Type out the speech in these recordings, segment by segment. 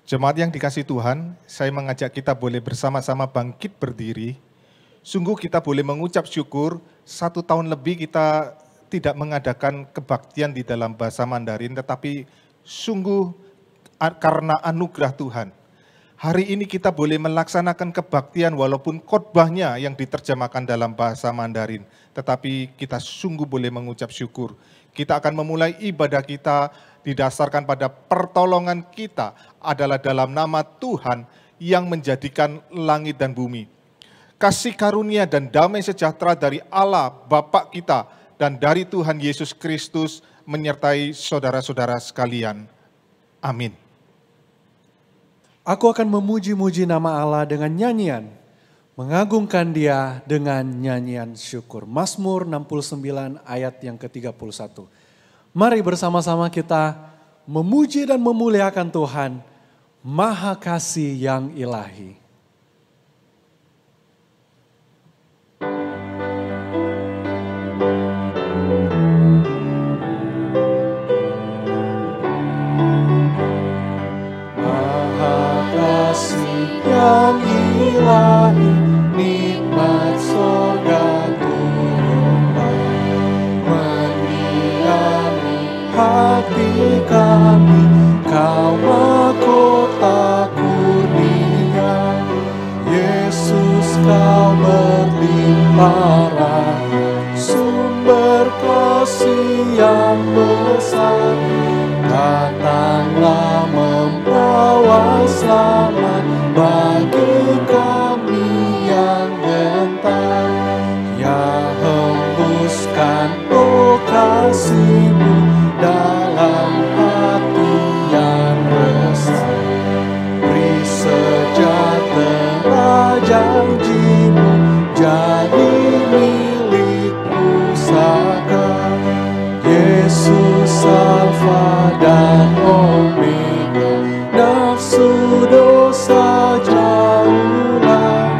Jemaat yang dikasihi Tuhan, saya mengajak kita boleh bersama-sama bangkit berdiri. Sungguh kita boleh mengucap syukur, 1 tahun lebih kita tidak mengadakan kebaktian di dalam bahasa Mandarin, tetapi sungguh karena anugerah Tuhan. Hari ini kita boleh melaksanakan kebaktian walaupun khotbahnya yang diterjemahkan dalam bahasa Mandarin, tetapi kita sungguh boleh mengucap syukur. Kita akan memulai ibadah kita didasarkan pada pertolongan kita adalah dalam nama Tuhan yang menjadikan langit dan bumi. Kasih karunia dan damai sejahtera dari Allah Bapa kita dan dari Tuhan Yesus Kristus menyertai saudara-saudara sekalian. Amin. Aku akan memuji-muji nama Allah dengan nyanyian, mengagungkan Dia dengan nyanyian syukur. Mazmur 69 ayat yang ke-31. Mari bersama-sama kita memuji dan memuliakan Tuhan, Maha Kasih yang ilahi. Yang ilahi, nikmat surga turunlah, mendiami hati kami, Kau mahkota kurnia. Yesus, Kau berlimpah rahmat, sumber kasih yang besar. Datanglah membawa selamat bagi kami yang gentar. Ya, hembuskan kasih-Mu dalam hati yang resah. Beri sejahtera janji-Mu jadi milik pusaka. Yesus Alfa dan Omega, nafsu dosa jauhlah,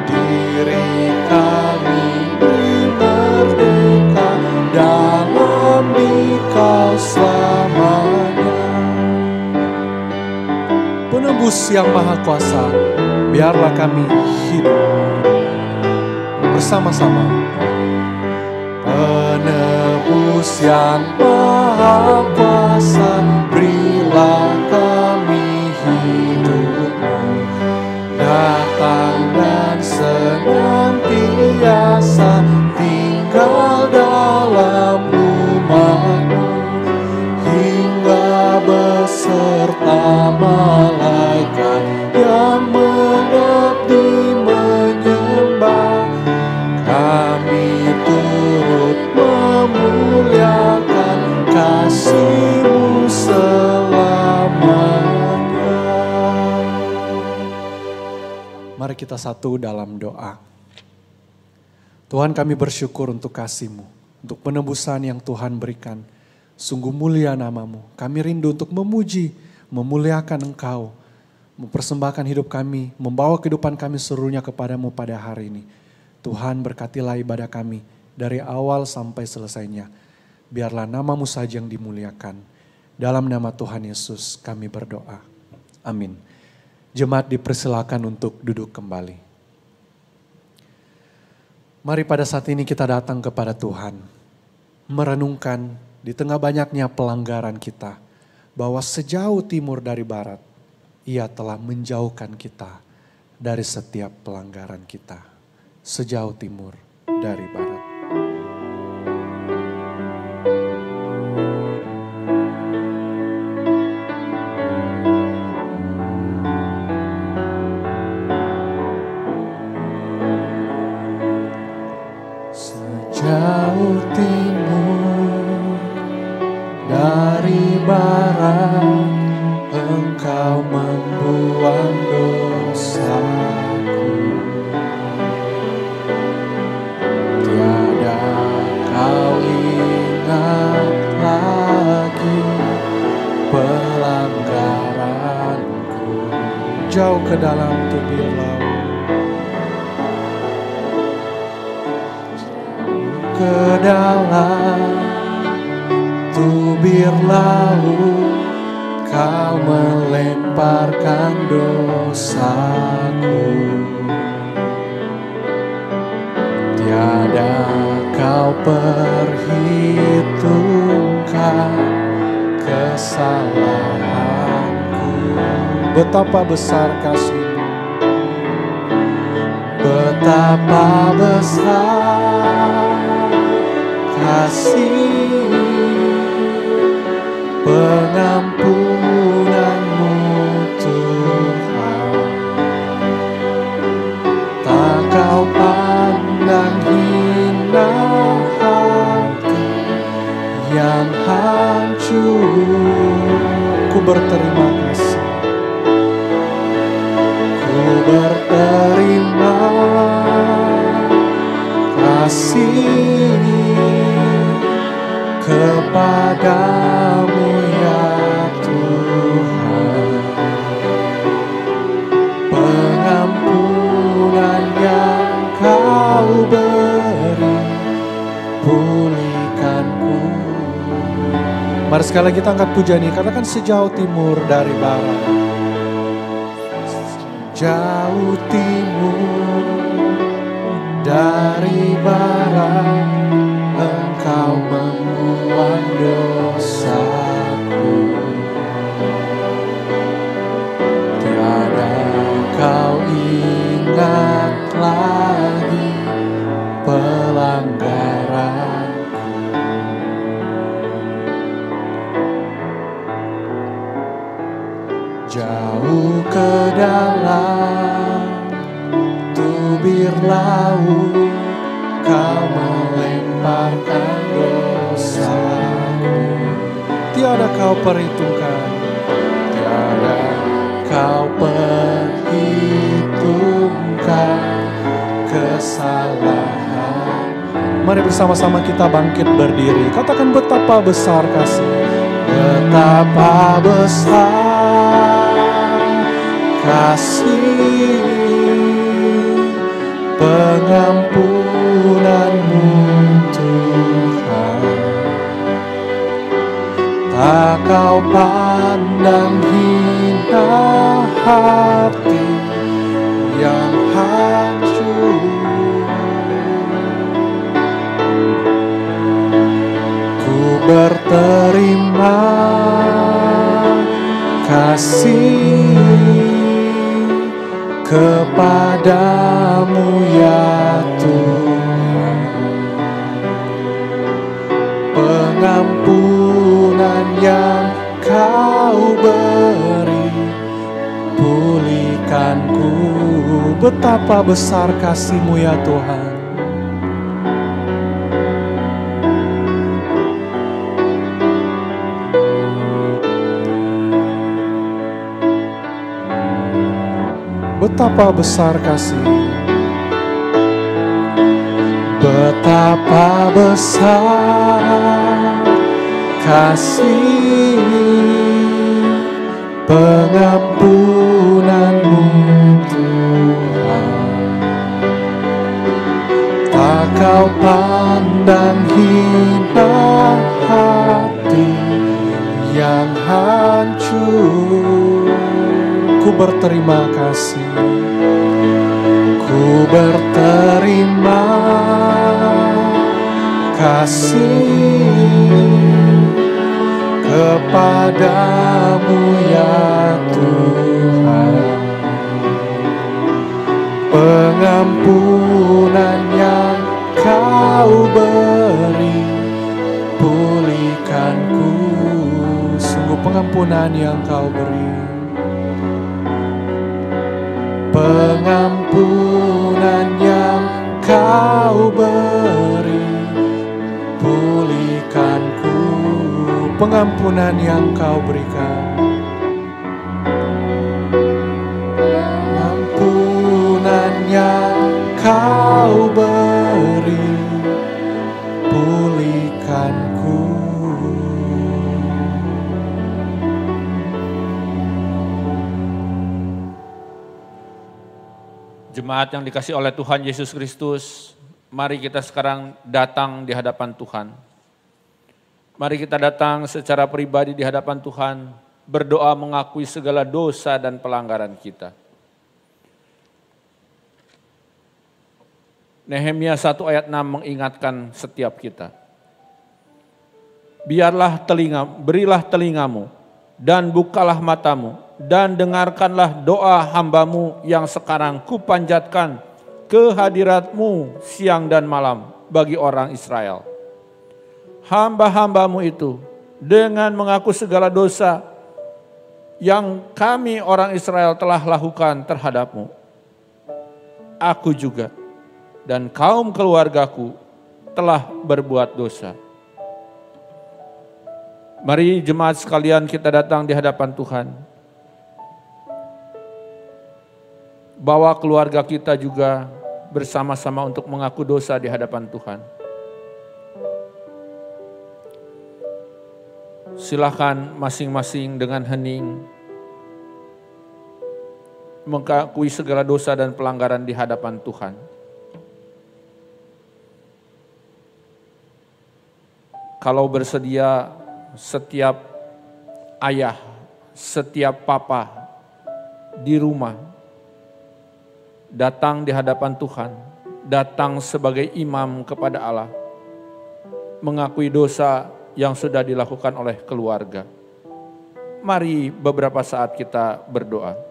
diri kami merdeka dalam Dikau selamanya. Penebus yang maha kuasa, biarlah kami hidup bersama-sama. Penebus yang maha kuasa, berilah kami hidup-Mu, datang dan senantiasa tinggal dalam rumah-Mu, hingga beserta malaikat yang mengabdi menyembah. Kami turut memuliakan kasih-Mu selamanya. Mari kita satu dalam doa. Tuhan, kami bersyukur untuk kasih-Mu, untuk penebusan yang Tuhan berikan. Sungguh mulia nama-Mu. Kami rindu untuk memuji, memuliakan Engkau, mempersembahkan hidup kami, membawa kehidupan kami seluruhnya kepada-Mu pada hari ini. Tuhan, berkatilah ibadah kami dari awal sampai selesainya. Biarlah nama-Mu saja yang dimuliakan. Dalam nama Tuhan Yesus kami berdoa. Amin. Jemaat dipersilakan untuk duduk kembali. Mari pada saat ini kita datang kepada Tuhan. Merenungkan di tengah banyaknya pelanggaran kita. Bahwa sejauh timur dari barat, Ia telah menjauhkan kita dari setiap pelanggaran kita. Sejauh timur dari barat. Sejauh timur dari barat, Engkau membuang dosaku. Tiada Kau ingat lagi pelanggaranku. Jauh ke dalam tubir laut. Ke dalam tubir laut, Kau melempar melemparkan dosaku. Tiada kau perhitungkan kesalahanku. Betapa besar kasih-Mu, betapa besar kasih pengampunan-Mu Tuhan. Tak kau pandang hina hati yang hancur. ku berterima kasih. Ku berterima kasih kepadamu ya Tuhan. Pengampunan yang Kau beri, pulihkanku. Mari sekali lagi kita angkat pujian ini, katakan sejauh timur dari barat. Jauh timur dari barat, Engkau membuang dosaku. Tiada Kau ingat lagi pelanggaranku. Jauh ke dalam tubir laut, Kau melemparkan dosaku. Tiada Kau perhitungkan, tiada Kau perhitungkan kesalahan. mari bersama-sama kita bangkit berdiri. Katakan betapa besar kasih. Betapa besar kasih pengampunan-Mu Tuhan. Tak Kau pandang hina hati yang hancur. Ku berterima kasih kepadamu ya Tuhan. Pengampunan yang Kau beri, pulihkanku. Betapa besar kasih-Mu ya Tuhan. Betapa besar kasih. Betapa besar kasih pengampunan-Mu Tuhan. Tak Kau pandang hina hati yang hancur. Ku berterima kasih. Ku berterima kasih kepadamu ya Tuhan. Pengampunan yang Kau beri, pulihkanku. Sungguh pengampunan yang Kau beri. Pengampunan yang Kau beri, pulihkanku. Pengampunan yang Kau berikan. Pengampunan yang Kau beri, pulihkanku. Jemaat yang dikasihi oleh Tuhan Yesus Kristus, mari kita sekarang datang di hadapan Tuhan. Mari kita datang secara pribadi di hadapan Tuhan, berdoa mengakui segala dosa dan pelanggaran kita. Nehemia 1 ayat 6 mengingatkan setiap kita. Berilah telingamu dan bukalah matamu dan dengarkanlah doa hambamu yang sekarang kupanjatkan ke hadiratmu siang dan malam bagi orang Israel. Hamba-hambamu itu dengan mengaku segala dosa yang kami orang Israel telah lakukan terhadapmu. Aku juga dan kaum keluargaku telah berbuat dosa. Mari jemaat sekalian kita datang di hadapan Tuhan. Bawa keluarga kita juga bersama-sama untuk mengaku dosa di hadapan Tuhan. Silakan masing-masing dengan hening mengakui segala dosa dan pelanggaran di hadapan Tuhan. Kalau bersedia, setiap ayah, setiap papa di rumah datang di hadapan Tuhan, datang sebagai imam kepada Allah, mengakui dosa yang sudah dilakukan oleh keluarga. Mari beberapa saat kita berdoa.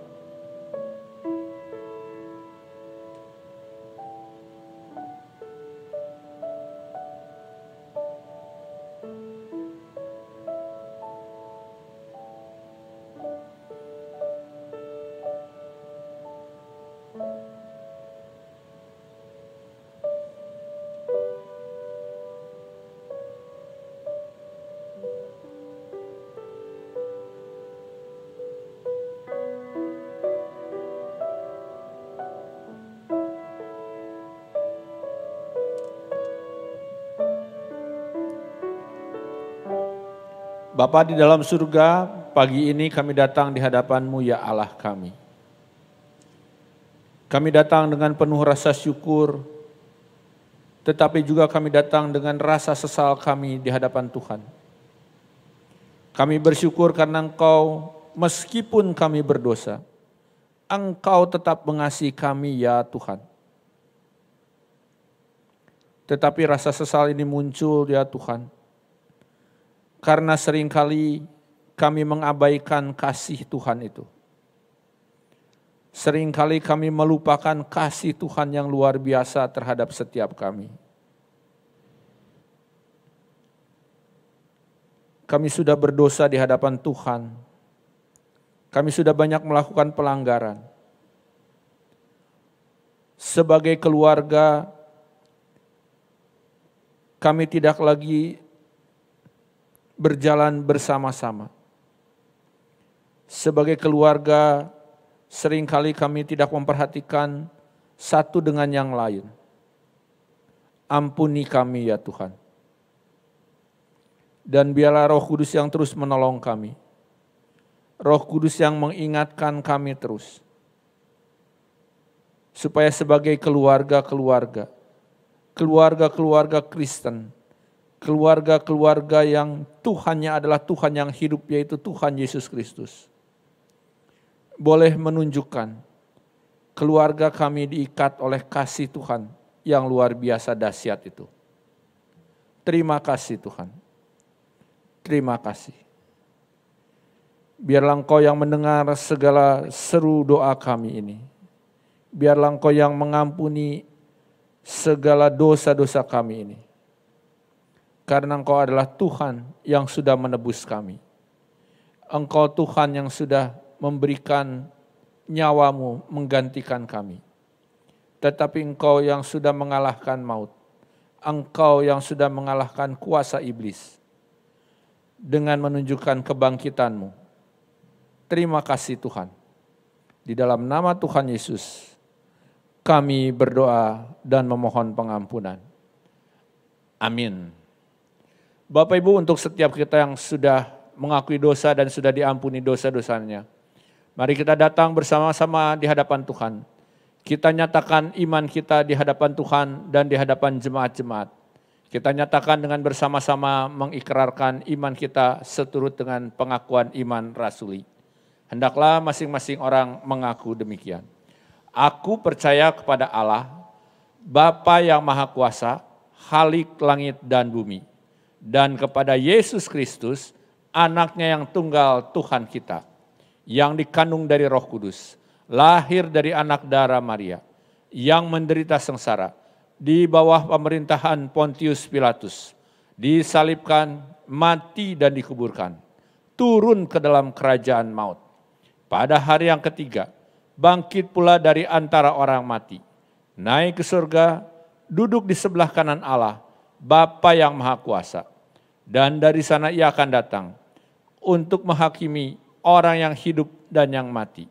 Bapa di dalam surga, pagi ini kami datang di hadapan-Mu ya Allah kami. Kami datang dengan penuh rasa syukur, tetapi juga kami datang dengan rasa sesal kami di hadapan Tuhan. Kami bersyukur karena Engkau, meskipun kami berdosa, Engkau tetap mengasihi kami ya Tuhan. Tetapi rasa sesal ini muncul ya Tuhan, karena seringkali kami mengabaikan kasih Tuhan itu. Seringkali kami melupakan kasih Tuhan yang luar biasa terhadap setiap kami. Kami sudah berdosa di hadapan Tuhan. Kami sudah banyak melakukan pelanggaran. Sebagai keluarga, kami tidak lagi berjalan bersama-sama. Sebagai keluarga, seringkali kami tidak memperhatikan satu dengan yang lain. Ampuni kami ya Tuhan. Dan biarlah Roh Kudus yang terus menolong kami. Roh Kudus yang mengingatkan kami terus. Supaya sebagai keluarga-keluarga Kristen, keluarga-keluarga yang Tuhannya adalah Tuhan yang hidup, yaitu Tuhan Yesus Kristus, boleh menunjukkan keluarga kami diikat oleh kasih Tuhan yang luar biasa dahsyat itu. Terima kasih Tuhan. Terima kasih. Biarlah Engkau yang mendengar segala seru doa kami ini. Biarlah Engkau yang mengampuni segala dosa-dosa kami ini. Karena Engkau adalah Tuhan yang sudah menebus kami. Engkau Tuhan yang sudah memberikan nyawa-Mu menggantikan kami. Tetapi Engkau yang sudah mengalahkan maut. Engkau yang sudah mengalahkan kuasa iblis. Dengan menunjukkan kebangkitan-Mu. Terima kasih Tuhan. Di dalam nama Tuhan Yesus, kami berdoa dan memohon pengampunan. Amin. Bapak Ibu, untuk setiap kita yang sudah mengakui dosa dan sudah diampuni dosa-dosanya, mari kita datang bersama-sama di hadapan Tuhan. Kita nyatakan iman kita di hadapan Tuhan dan di hadapan jemaat-jemaat. Kita nyatakan dengan bersama-sama mengikrarkan iman kita seturut dengan pengakuan iman rasuli. Hendaklah masing-masing orang mengaku demikian. Aku percaya kepada Allah, Bapa yang Maha Kuasa, Khalik langit dan bumi, dan kepada Yesus Kristus, anaknya yang tunggal Tuhan kita, yang dikandung dari Roh Kudus, lahir dari anak darah Maria, yang menderita sengsara, di bawah pemerintahan Pontius Pilatus, disalibkan, mati dan dikuburkan, turun ke dalam kerajaan maut. Pada hari yang ketiga, bangkit pula dari antara orang mati, naik ke surga, duduk di sebelah kanan Allah, Bapa yang Maha Kuasa. Dan dari sana ia akan datang untuk menghakimi orang yang hidup dan yang mati.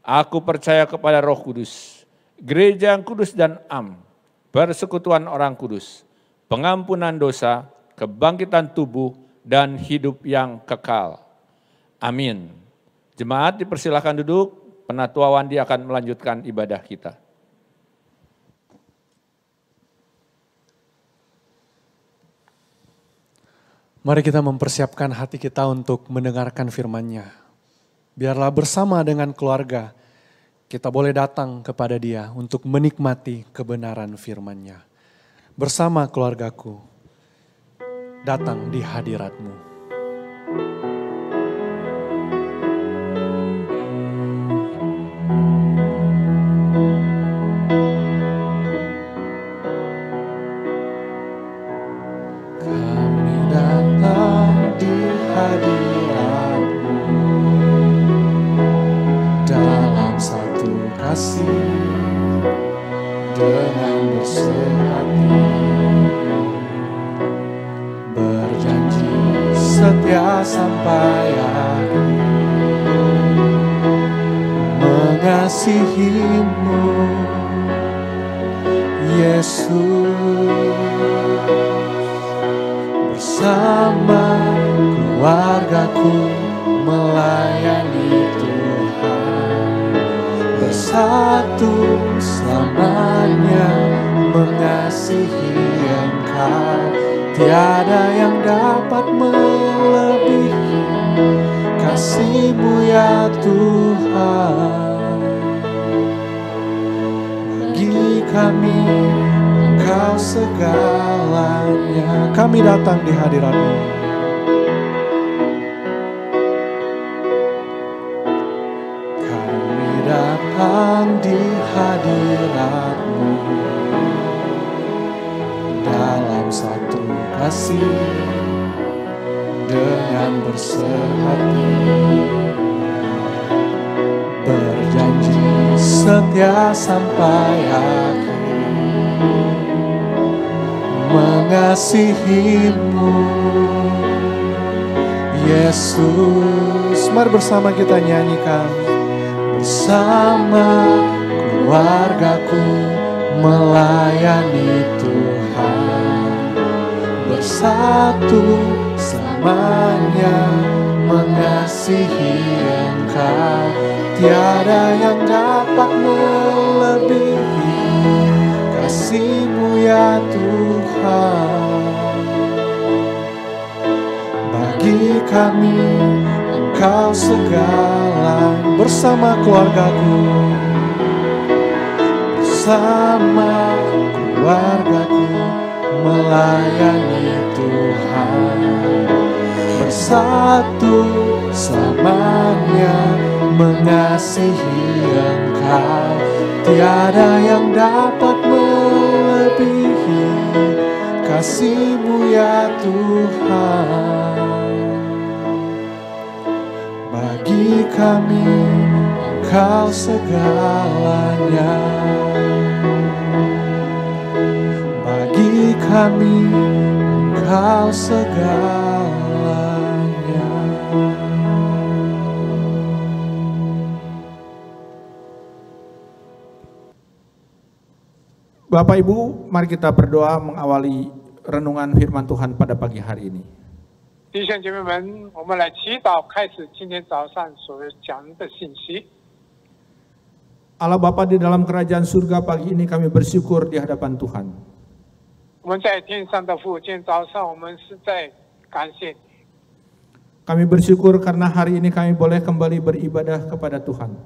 Aku percaya kepada Roh Kudus, gereja yang kudus dan am, persekutuan orang kudus, pengampunan dosa, kebangkitan tubuh, dan hidup yang kekal. Amin. Jemaat dipersilakan duduk, Penatua Wandi akan melanjutkan ibadah kita. Mari kita mempersiapkan hati kita untuk mendengarkan firman-Nya. Biarlah bersama dengan keluarga, kita boleh datang kepada Dia untuk menikmati kebenaran firman-Nya. Bersama keluargaku, datang di hadirat-Mu. Kami datang di hadirat-Mu dalam satu kasih dengan bersehati, berjanji setia sampai akhir, mengasihi-Mu Yesus. Bersama keluargaku melayani Tuhan, bersatu selamanya mengasihi Engkau. Tiada yang dapat melebihi kasih-Mu ya Tuhan. Bagi kami Engkau segalanya. Kami datang di hadirat-Mu. Kami datang di hadirat-Mu dalam satu kasih dengan bersehati, berjanji setia sampai akhir, mengasihi-Mu Yesus. Mari bersama kita nyanyikan. Bersama keluargaku melayani Tuhan, bersatu selamanya mengasihi Engkau. Tiada yang dapat melebihi kasih-Mu ya Tuhan. Bagi kami Engkau segala. Bersama keluargaku, bersama keluargaku melayani Tuhan, bersatu selamanya mengasihi Engkau. Tiada yang dapat melebihi kasih-Mu ya Tuhan. Bagi kami Engkau segalanya. Bagi kami Engkau segalanya. Bapak Ibu, mari kita berdoa mengawali renungan firman Tuhan pada pagi hari ini. 弟兄姐妹们，我们来祈祷，开始今天早上所讲的信息。 Allah Bapa di dalam kerajaan surga, pagi ini kami bersyukur di hadapan Tuhan. 我们在天上的父，今天早上我们是在感谢你。 Kami bersyukur karena hari ini kami boleh kembali beribadah kepada Tuhan.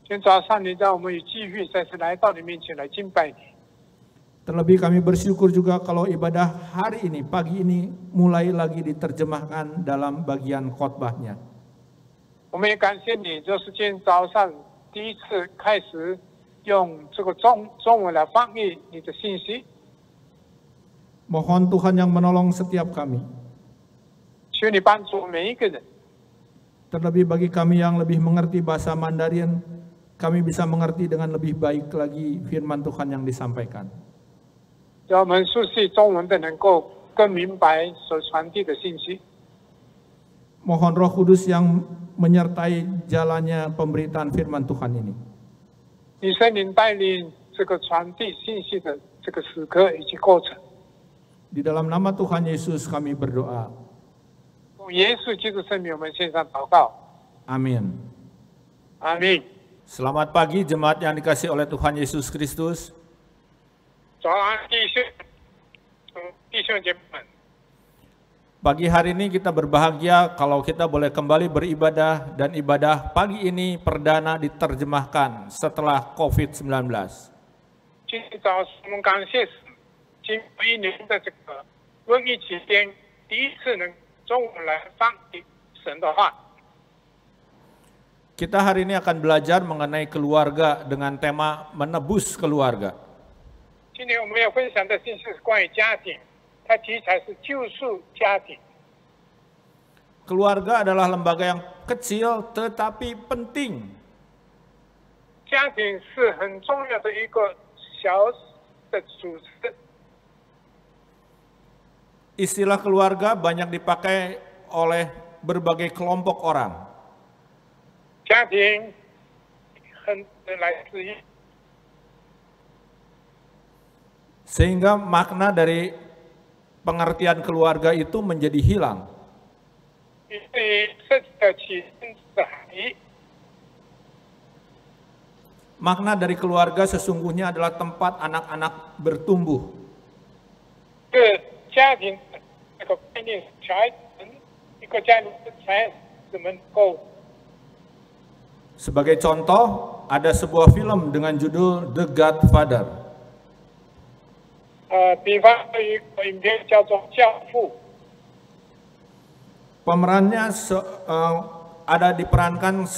今天早上你让我们有机会再次来到你面前来敬拜你。 Terlebih kami bersyukur juga kalau ibadah hari ini, pagi ini mulai lagi diterjemahkan dalam bagian khotbahnya. 我们也感谢你，就是今天早上第一次开始用这个中文来翻译你的信息。 Mohon Tuhan yang menolong setiap kami. 求你帮助每一个人。 Terlebih bagi kami yang lebih mengerti bahasa Mandarin, kami bisa mengerti dengan lebih baik lagi firman Tuhan yang disampaikan. 让我们熟悉中文的能够更明白所传递的信息。 Mohon Roh Kudus yang menyertai jalannya pemberitaan firman Tuhan ini. 你圣灵带领这个传递信息的这个时刻以及过程。 Di dalam nama Tuhan Yesus kami berdoa. 奉耶稣基督圣名，我们献上祷告。 Amin. 阿门。 Selamat pagi jemaat yang dikasihi oleh Tuhan Yesus Kristus. 早安，弟兄姐妹们。 Pagi hari ini kita berbahagia kalau kita boleh kembali beribadah dan ibadah pagi ini perdana diterjemahkan setelah COVID-19. 今天早上我们感谢神，经过一年的这个瘟疫期间，第一次能中文来翻译神的话。 Kita hari ini akan belajar mengenai keluarga dengan tema menebus keluarga. 今天我们要分享的信息是关于家庭，它题材是救赎家庭。 Keluarga adalah lembaga yang kecil tetapi penting. 家庭是很重要的一个小的组织。 Istilah keluarga banyak dipakai oleh berbagai kelompok orang. 家庭很来自于 Sehingga makna dari pengertian keluarga itu menjadi hilang. 对涉及到起生的含义。 Makna dari keluarga sesungguhnya adalah tempat anak-anak bertumbuh. 这个家庭这个概念才能一个家庭才怎么能够 Sebagai contoh, ada sebuah film dengan judul The Godfather. 比方有一个影片叫做《教父》， Pemerannya ada diperankan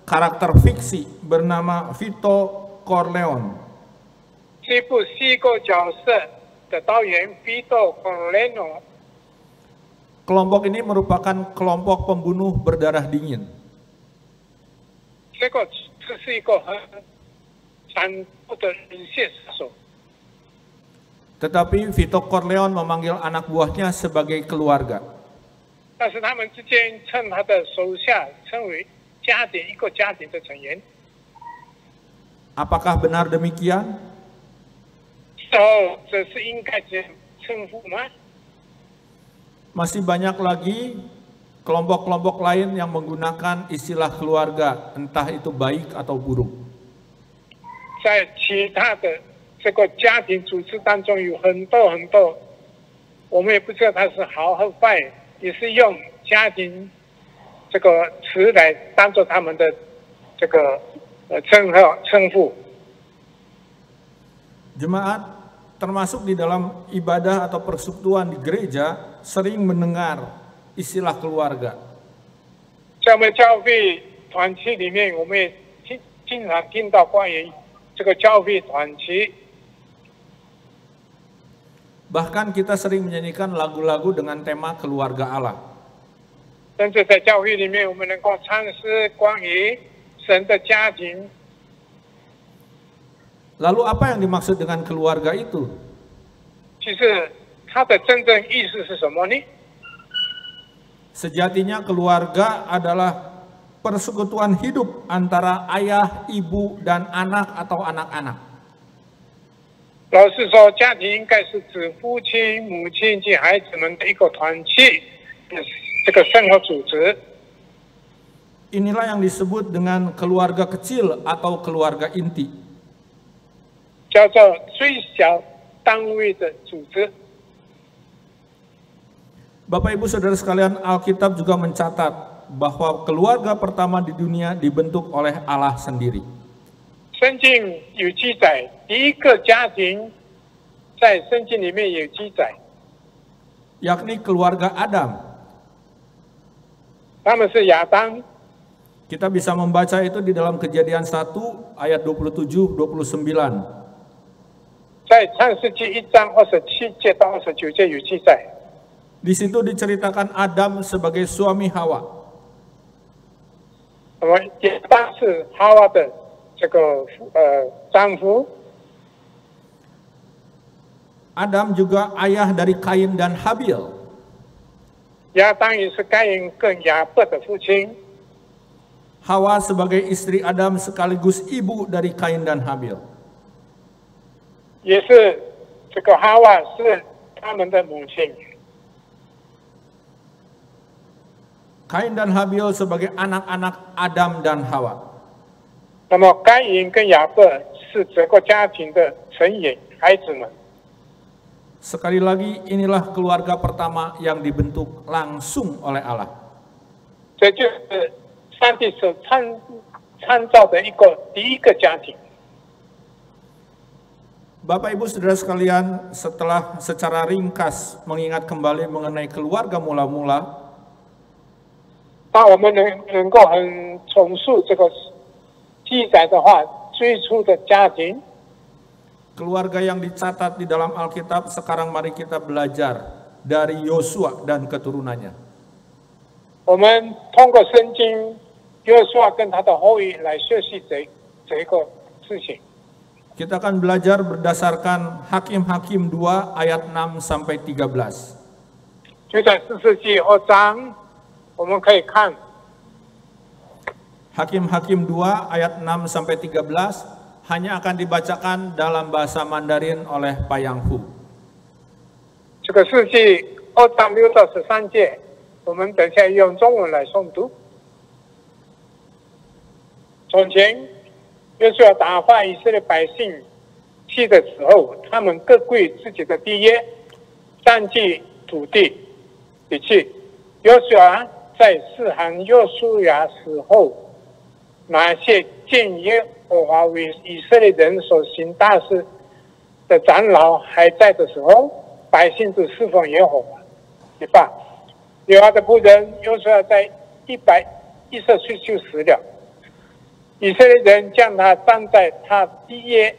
karakter fiksi bernama Vito Corleone. 这部是一个角色的导演 Vito Corleone， Kelompok ini merupakan kelompok pembunuh berdarah dingin. 这个是一个很残酷的人血杀手。 Tetapi Vito Corleone memanggil anak buahnya sebagai keluarga. 但是他们之间称他的手下称为家庭，一个家庭的成员。 Apakah benar demikian? 之后这是应该这样称呼吗？ Masih banyak lagi kelompok-kelompok lain yang menggunakan istilah keluarga, entah itu baik atau buruk. 在其他的这个家庭组织当中有很多，我们也不知道它是好和坏，也是用家庭这个词来当做他们的这个称呼。 Jemaat termasuk di dalam ibadah atau persekutuan di gereja sering mendengar istilah keluarga. 在我们教会团体里面，我们也经常听到关于这个教会团体。 Bahkan kita sering menyanyikan lagu-lagu dengan tema keluarga Allah. 甚至在教会里面，我们能够唱诗关于神的家庭。 Lalu apa yang dimaksud dengan keluarga itu? 其实它的真正意思是什么呢？ Sejatinya keluarga adalah persekutuan hidup antara ayah, ibu, dan anak atau anak-anak. 老实说，家庭应该是指父亲、母亲及孩子们的一个团体的这个生活组织。 Inilah yang disebut dengan keluarga kecil atau keluarga inti. 叫做最小单位的组织。 Bapak Ibu Saudara sekalian, Alkitab juga mencatat bahwa keluarga pertama di dunia dibentuk oleh Allah sendiri. 圣经有记载，第一个家庭在圣经里面有记载， Yakni keluarga Adam. 他们是亚当。 Kita bisa membaca itu di dalam Kejadian 1 ayat 27-29. 在创世纪1章27节到29节有记载。 Di situ diceritakan Adam sebagai suami Hawa. 那么亚当是哈娃的这个丈夫， Adam juga ayah dari Kain dan Habil. 亚当也是该隐跟亚伯的父亲。 Hawa sebagai istri Adam sekaligus ibu dari Kain dan Habil. 也是这个哈娃是他们的母亲。 Kain dan Habil sebagai anak-anak Adam dan Hawa. 那么该隐跟亚伯是这个家庭的成员，孩子们。 Sekali lagi, inilah keluarga pertama yang dibentuk langsung oleh Allah. 这就是上帝所创造的第一个家庭。 Bapak Ibu Saudara sekalian, setelah secara ringkas mengingat kembali mengenai keluarga mula-mula, 当我们能够很重述这个记载的话，最初的家庭， keluarga yang dicatat di dalam Alkitab, sekarang mari kita belajar dari Yosua dan keturunannya. 我们通过圣经约书亚跟他的后裔来学习这个事情。 Kita akan belajar berdasarkan Hakim-Hakim 2 ayat 6 sampai 13. 就在士师记2章，我们可以看 Hakim-Hakim 2 ayat 6 sampai 13 hanya akan dibacakan dalam bahasa Mandarin oleh Pak Yang Hu. 这个世纪2章6到13节，我们等下用中文来诵读。从前，约书亚打发以色列百姓去的时候，他们各归自己的地业，占据土地里去。约书亚在四行约书亚死后，那些见耶和华为以色列人所行大事的长老还在的时候，百姓就侍奉耶和华。第八，耶和华的仆人约书亚在110岁就死了。以色列人将他葬在他地业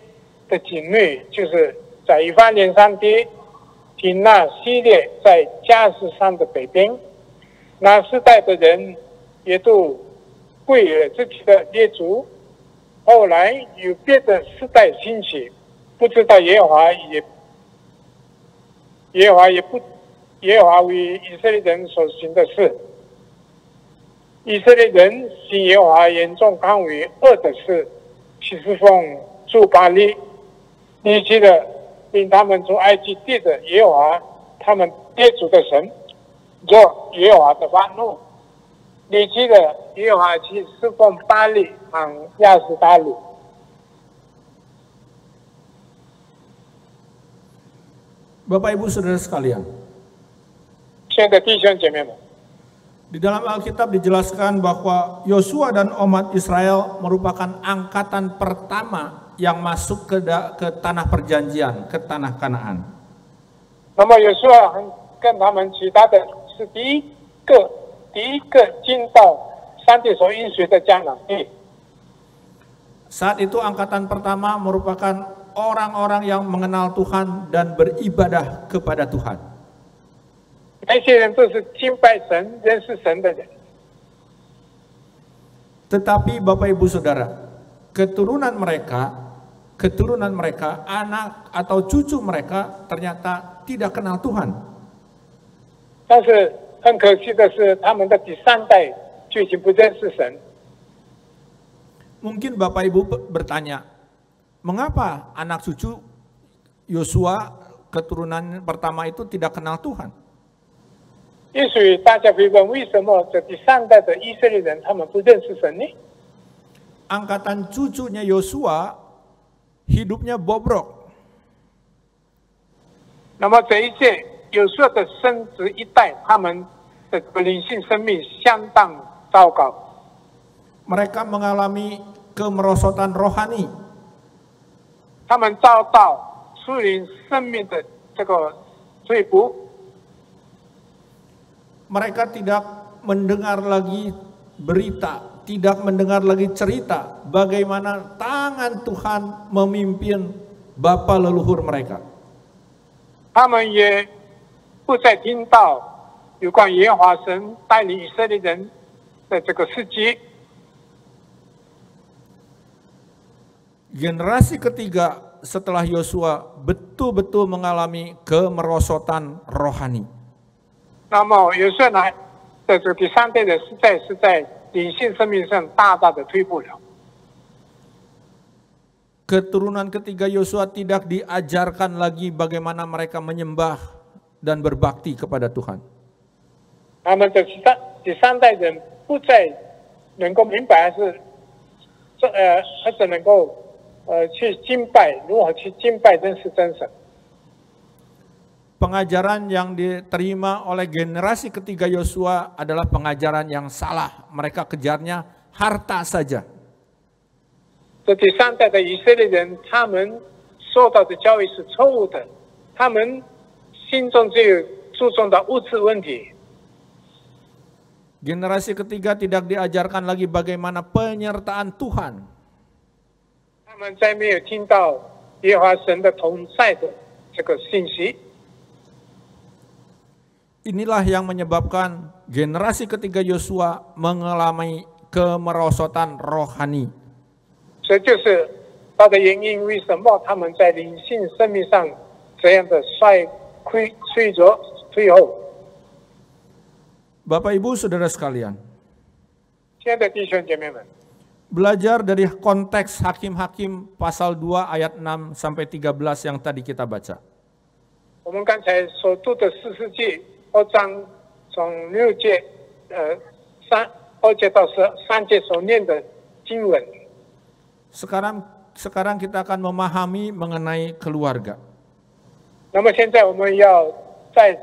的境内，就是在以法莲山地廷纳西列，在加斯山的北边。那世代的人也都归了自己的列祖。后来有别的世代兴起，不知道耶和华为以色列人所行的事。以色列人行耶和华眼中看为恶的事，去侍奉诸巴力，离弃了领他们从埃及地的耶和华，他们列祖的神，做耶和华的发怒，离弃了耶和华去侍奉巴力和亚斯达鲁。Bapak Ibu Saudara sekalian, 亲爱的弟兄姐妹们， di dalam Alkitab dijelaskan bahwa Yosua dan umat Israel merupakan angkatan pertama yang masuk ke tanah perjanjian, ke tanah Kanaan. 那么约书亚跟他们其他的是第一个进到上帝所应许的迦南地。 Saat itu angkatan pertama merupakan orang-orang yang mengenal Tuhan dan beribadah kepada Tuhan. 那些人都是敬拜神、认识神的人。 Tetapi Bapak Ibu Saudara, keturunan mereka, anak atau cucu mereka ternyata tidak kenal Tuhan. 但是很可惜的是，他们的第三代就已经不认识神。 Mungkin Bapak Ibu bertanya, mengapa anak cucu Yosua keturunan pertama itu tidak kenal Tuhan? 也许大家会问，为什么这第三代的以色列人他们不认识神呢？ Angkatan cucunya Yosua hidupnya bobrok. 那么这一届有数的生殖一代，他们的灵性生命相当糟糕。 Mereka mengalami kemerosotan rohani. 他们遭到属灵生命的这个追捕。 Mereka tidak mendengar lagi berita, tidak mendengar lagi cerita bagaimana tangan Tuhan memimpin bapa leluhur mereka. 他们也不再听到有关耶和华神带领以色列人的这个事迹。 Generasi ketiga setelah Yosua betul-betul mengalami kemerosotan rohani. 那么有时候呢，在这个第三代的时代是在灵性生命上大大的退步了。 Keturunan ketiga Yosua tidak diajarkan lagi bagaimana mereka menyembah dan berbakti kepada Tuhan. 他们的第三代人不再能够明白还是能够去敬拜，如何去敬拜真是真神。 Pengajaran yang diterima oleh generasi ketiga Yosua adalah pengajaran yang salah. Mereka kejarnya harta saja. 这第三代的以色列人，他们受到的教育是错误的，他们心中只有注重到物质问题。 Generasi ketiga tidak diajarkan lagi bagaimana penyertaan Tuhan. 他们再没有听到耶和华神的同在的这个信息。 Inilah yang menyebabkan generasi ketiga Yosua mengalami kemerosotan rohani. 所以就是它的原因，为什么他们在灵性生命上这样的衰弱退后？ Bapak Ibu Saudara sekalian, 亲爱的弟兄姐妹们， belajar dari konteks Hakim-Hakim pasal 2 ayat 6 sampai 13 yang tadi kita baca. 我们刚才所读的44节2章从6节2节到3节所念的经文。 Sekarang kita akan memahami mengenai keluarga. 那么现在我们要再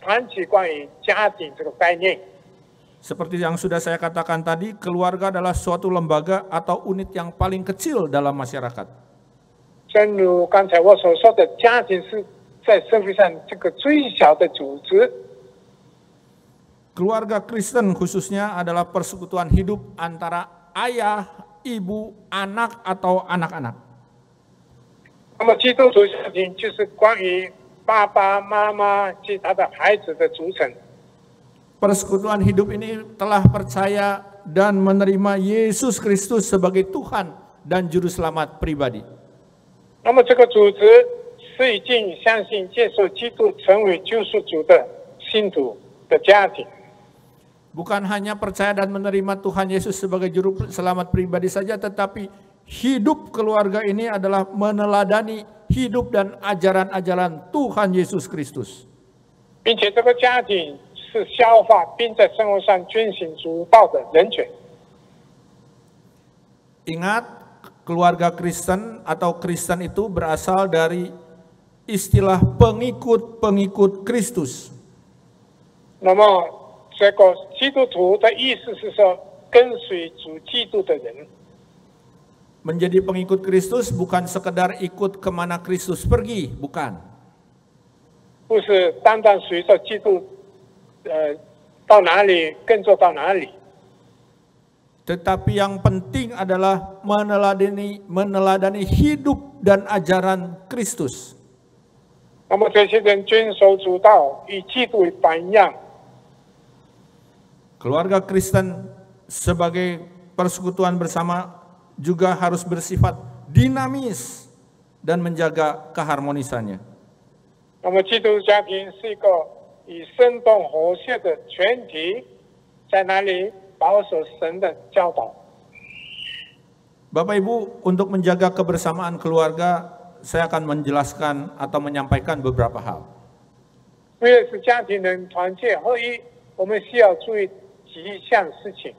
谈起关于家庭这个概念。 Seperti yang sudah saya katakan tadi, keluarga adalah suatu lembaga atau unit yang paling kecil dalam masyarakat. 正如刚才我所说的，家庭是在社会上这个最小的组织。 Keluarga Kristen khususnya adalah persekutuan hidup antara ayah, ibu, anak atau anak-anak. 那么基督徒家庭就是关于爸爸妈妈及他的孩子的组成。 Persekutuan hidup ini telah percaya dan menerima Yesus Kristus sebagai Tuhan dan Juru Selamat pribadi. 那么这个组织是已经相信接受基督成为救赎主的信徒的家庭。 Bukan hanya percaya dan menerima Tuhan Yesus sebagai Juru Selamat pribadi saja, tetapi hidup keluarga ini adalah meneladani hidup dan ajaran-ajaran Tuhan Yesus Kristus. 并且这个家庭是消化并在生活上遵循主道的人权。 Ingat, keluarga Kristen atau Kristen itu berasal dari istilah pengikut-pengikut Kristus. 那么这个基督徒的意思是说，跟随主基督的人。 Menjadi pengikut Kristus bukan sekedar ikut kemana Kristus pergi, bukan. 不是单单随着基督，到哪里跟着到哪里。 Tetapi yang penting adalah meneladani hidup dan ajaran Kristus. 那么这些人遵守主道，以基督为榜样。 Keluarga Kristen sebagai persekutuan bersama juga harus bersifat dinamis dan menjaga keharmonisannya. 那么基督家庭是一个以生动和谐的全体，在哪里保守神的教导。 Bapak Ibu, untuk menjaga kebersamaan keluarga, saya akan menjelaskan atau menyampaikan beberapa hal. 为了使家庭能团结合一，我们需要注意几项事情。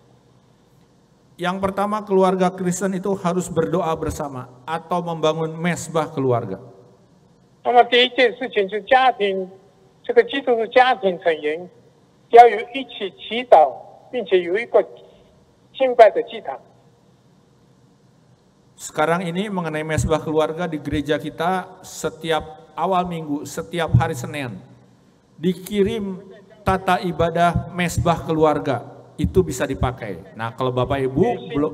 Yang pertama, keluarga Kristen itu harus berdoa bersama atau membangun mesbah keluarga. 那么第一件事情是家庭，这个基督徒家庭成员要有一起祈祷，并且有一个敬拜的祭坛。 Sekarang ini mengenai mesbah keluarga di gereja kita setiap awal minggu, setiap hari Senin dikirim tata ibadah mesbah keluarga itu bisa dipakai. Nah, kalau Bapak Ibu belum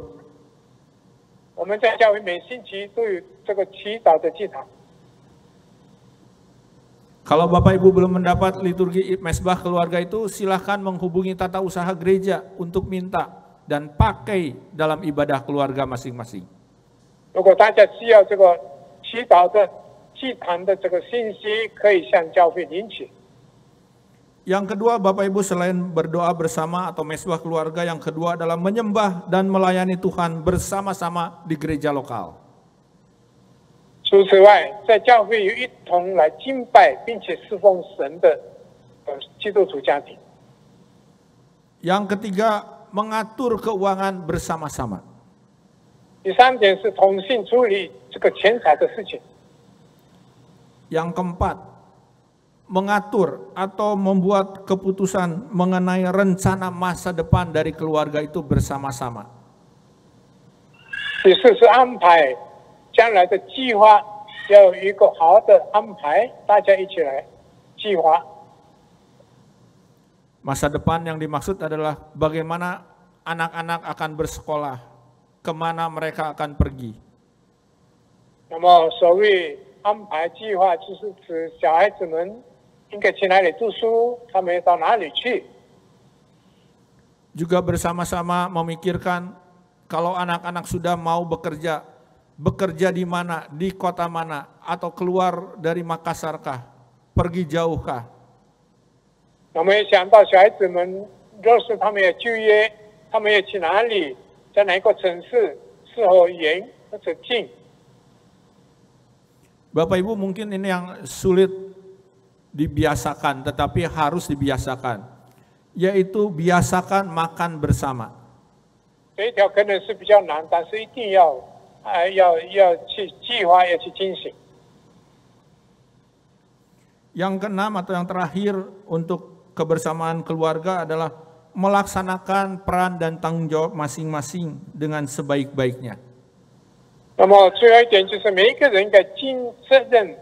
我们在教会每星期都有这个祈祷的祭坛。 Kalau Bapak Ibu belum mendapat liturgi mesbah keluarga itu, silahkan menghubungi tata usaha gereja untuk minta dan pakai dalam ibadah keluarga masing-masing. 如果大家需要这个祈祷的祭坛的这个信息，可以向教会领取。 Yang kedua, Bapak Ibu selain berdoa bersama atau mesbah keluarga, yang kedua adalah menyembah dan melayani Tuhan bersama-sama di gereja lokal. 除此外，在教会有一同来敬拜并且侍奉神的基督徒家庭。 Yang ketiga, mengatur keuangan bersama-sama. 第三点是同性处理这个钱财的事情。 Yang keempat, mengatur atau membuat keputusan mengenai rencana masa depan dari keluarga itu bersama-sama. 第四是安排将来的计划，要有一个好的安排，大家一起来计划。 Masa depan yang dimaksud adalah bagaimana anak-anak akan bersekolah, kemana mereka akan pergi. 那么所谓安排计划，就是指小孩子们应该去哪里读书，他们到哪里去。 Juga bersama-sama memikirkan kalau anak-anak sudah mau bekerja, bekerja di mana, di kota mana, atau keluar dari Makassarkah, pergi jauhkah. 那么也想到小孩子们，若是他们要就业，他们要去哪里，在哪个城市，适合远或者近。 Bapak Ibu mungkin ini yang sulit dibiasakan, tetapi harus dibiasakan, yaitu biasakan makan bersama. 这一条可能是比较难，但是一定要去计划，要去进行。 Yang keenam atau yang terakhir untuk kebersamaan keluarga adalah melaksanakan peran dan tanggung jawab masing-masing dengan sebaik-baiknya. 那么最后一点就是每一个人应该尽责任，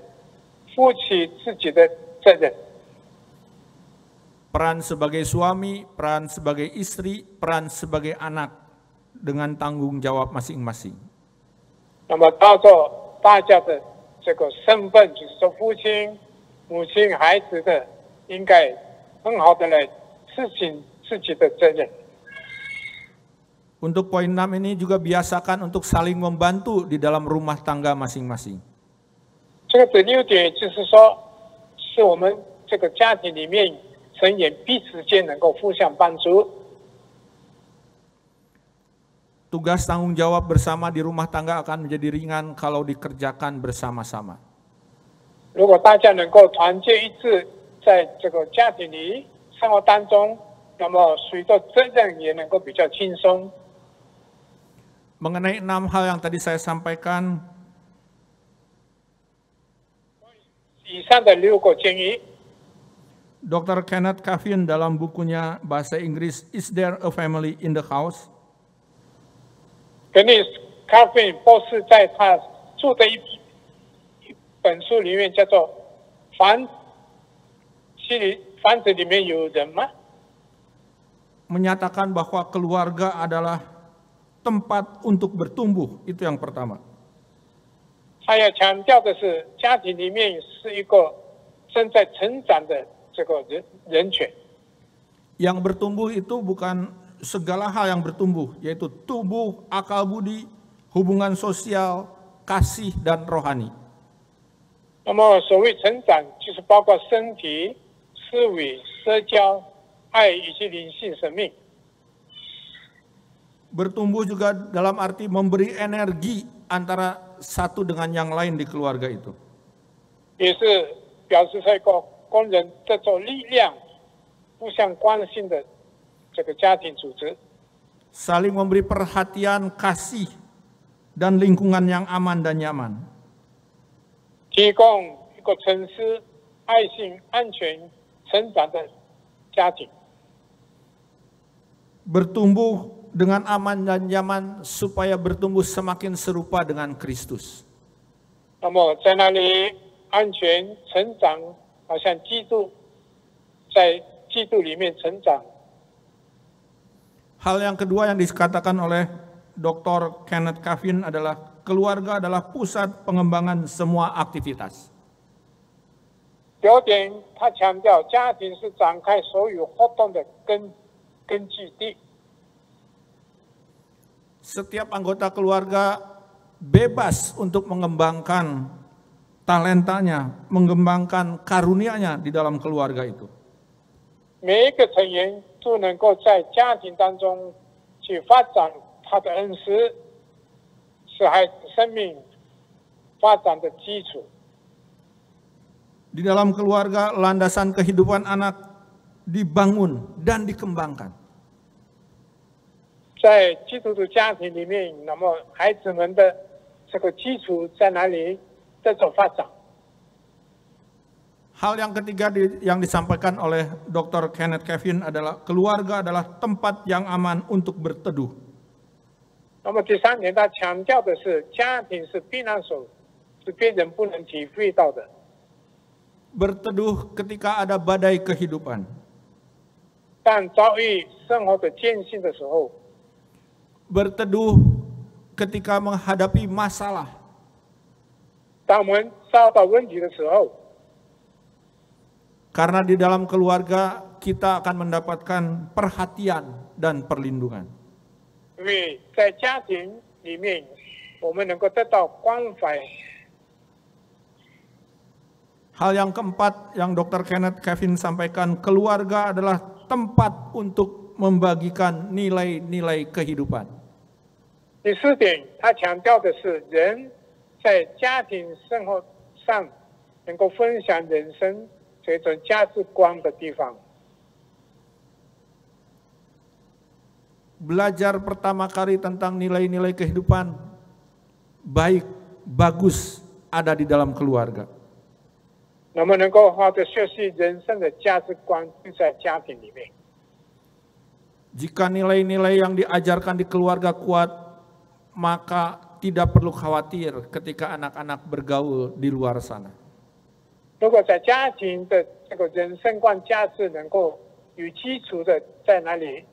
负起自己的责任。 Peran sebagai suami, peran sebagai istri, peran sebagai anak dengan tanggung jawab masing-masing. 那么照着大家的这个身份，就是说父亲、母亲、孩子的，应该很好的来执行自己的责任。 Untuk poin 6 ini juga biasakan untuk saling membantu di dalam rumah tangga masing-masing. 这个第六点就是说，是我们这个家庭里面成员彼此间能够互相帮助。 Tugas tanggung jawab bersama di rumah tangga akan menjadi ringan kalau dikerjakan bersama-sama. 如果大家能够团结一致，在这个家庭里生活当中，那么随着责任也能够比较轻松。 Mengenai 6 hal yang tadi saya sampaikan, 以上的6个建议， Dr. Kenneth Coffin dalam bukunya bahasa Inggris Is There a Family in the House? 肯尼斯·卡芬博士在他著的一本书里面叫做“房子里面有人吗？” Menyatakan bahwa keluarga adalah tempat untuk bertumbuh, itu yang pertama. 他要强调的是，家庭里面是一个正在成长的这个人群。 Yang bertumbuh itu bukan segala hal yang bertumbuh, yaitu tubuh, akal budi, hubungan sosial, kasih, dan rohani. 那么所谓成长，就是包括身体、思维、社交、爱以及灵性生命。 Bertumbuh juga dalam arti memberi energi antara satu dengan yang lain di keluarga itu. 也是表示在一个工人这种力量、互相关心的这个家庭组织。 Saling memberi perhatian, kasih, dan lingkungan yang aman dan nyaman. 提供一个够沉思、爱心、安全成长的家庭。 Bertumbuh dengan aman dan nyaman supaya bertumbuh semakin serupa dengan Kristus. 那么在那里安全成长，好像基督在基督里面成长。 Hal yang kedua yang dikatakan oleh Dr. Kenneth Coffin adalah keluarga adalah pusat pengembangan semua aktivitas. 第二点，他强调家庭是展开所有活动的根据地。 Setiap anggota keluarga bebas untuk mengembangkan talentanya, mengembangkan karunia-nya di dalam keluarga itu. 每一个成员都能够在家庭当中去发展他的恩师，是孩子生命发展的基础。 Di dalam keluarga, landasan kehidupan anak dibangun dan dikembangkan. 在基督的家庭里面，那么孩子们的这个基础在哪里？这种发展。 Hal yang ketiga yang disampaikan oleh Dr. Kenneth Coffin adalah keluarga adalah tempat yang aman untuk berteduh. 那么第三点，他强调的是家庭是避难所，是别人不能体会到的。 Berteduh ketika ada badai kehidupan. 当遭遇生活的艰辛的时候， Berteduh ketika menghadapi masalah. 当我们遭到问题的时候， Karena di dalam keluarga kita akan mendapatkan perhatian dan perlindungan. 因为在家庭里面，我们能够得到关怀。 Hal yang keempat yang Dr. Kenneth Coffin sampaikan, keluarga adalah tempat untuk membagikan nilai-nilai kehidupan. 第四点，他强调的是人在家庭生活上能够分享人生这种价值观的地方。 Belajar pertama kali tentang nilai-nilai kehidupan baik, bagus ada di dalam keluarga. 那么能够好的学习人生的价值观，就在家庭里面。 Jika nilai-nilai yang diajarkan di keluarga kuat, maka tidak perlu khawatir ketika anak-anak bergaul di luar sana. 如果在家庭的这个人生观价值能够有基础的在哪里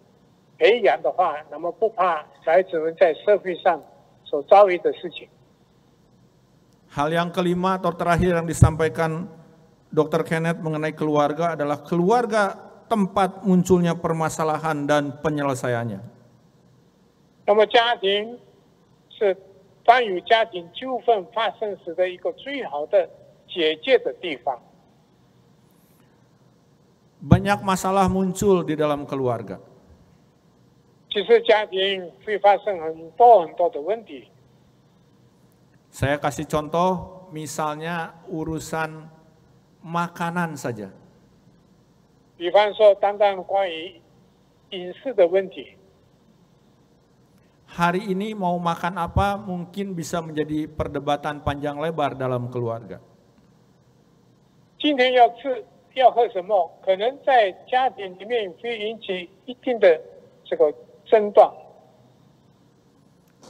培养的话，那么不怕孩子们在社会上所遭遇的事情。 Hal yang kelima atau terakhir yang disampaikan Dr. Kenneth mengenai keluarga adalah keluarga tempat munculnya permasalahan dan penyelesaiannya. 那么家庭是当有家庭纠纷发生时的一个最好的解决的地方。 Banyak masalah muncul di dalam keluarga. 其实家庭会发生很多的问题。 Saya kasih contoh, misalnya urusan makanan saja. 比方说，单单关于饮食的问题， Hari ini mau makan apa mungkin bisa menjadi perdebatan panjang lebar dalam keluarga. 今天要喝什么，可能在家庭里面会引起一定的这个争端。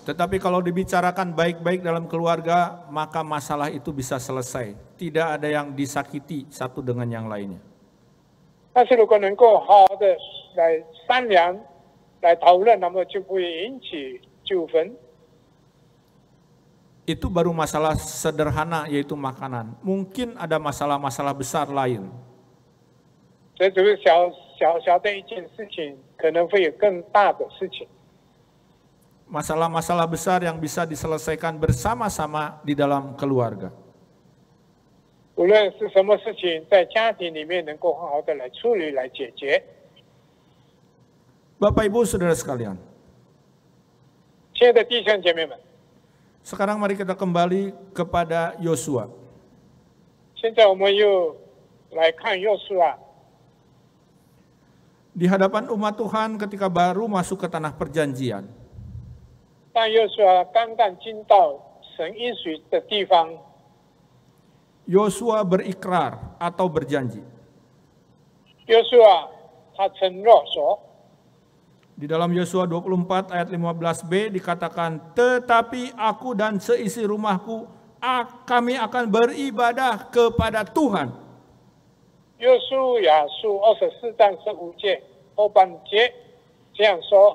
Tetapi kalau dibicarakan baik-baik dalam keluarga, maka masalah itu bisa selesai. Tidak ada yang disakiti satu dengan yang lainnya. 但是如果能够好好的来商量、来讨论，那么就不会引起纠纷。 Itu baru masalah sederhana yaitu makanan. Mungkin ada masalah-masalah besar lain. 这只是小的一件事情，可能会有更大的事情。 Masalah-masalah besar yang bisa diselesaikan bersama-sama di dalam keluarga. 无论是什么事情，在家庭里面能够好好的来处理、来解决。 Bapak Ibu Saudara sekalian, 亲爱的弟兄姐妹们， sekarang mari kita kembali kepada Yosua. 现在我们又来看约书亚。 Di hadapan umat Tuhan ketika baru masuk ke tanah perjanjian. 当约书亚刚刚进到神应许的地方， Yosua berikrar atau berjanji. 约书亚他承诺说， Di dalam Yosua 24 ayat 15b dikatakan, tetapi aku dan seisi rumahku, kami akan beribadah kepada Tuhan. 约书亚书24章15节后半节这样说：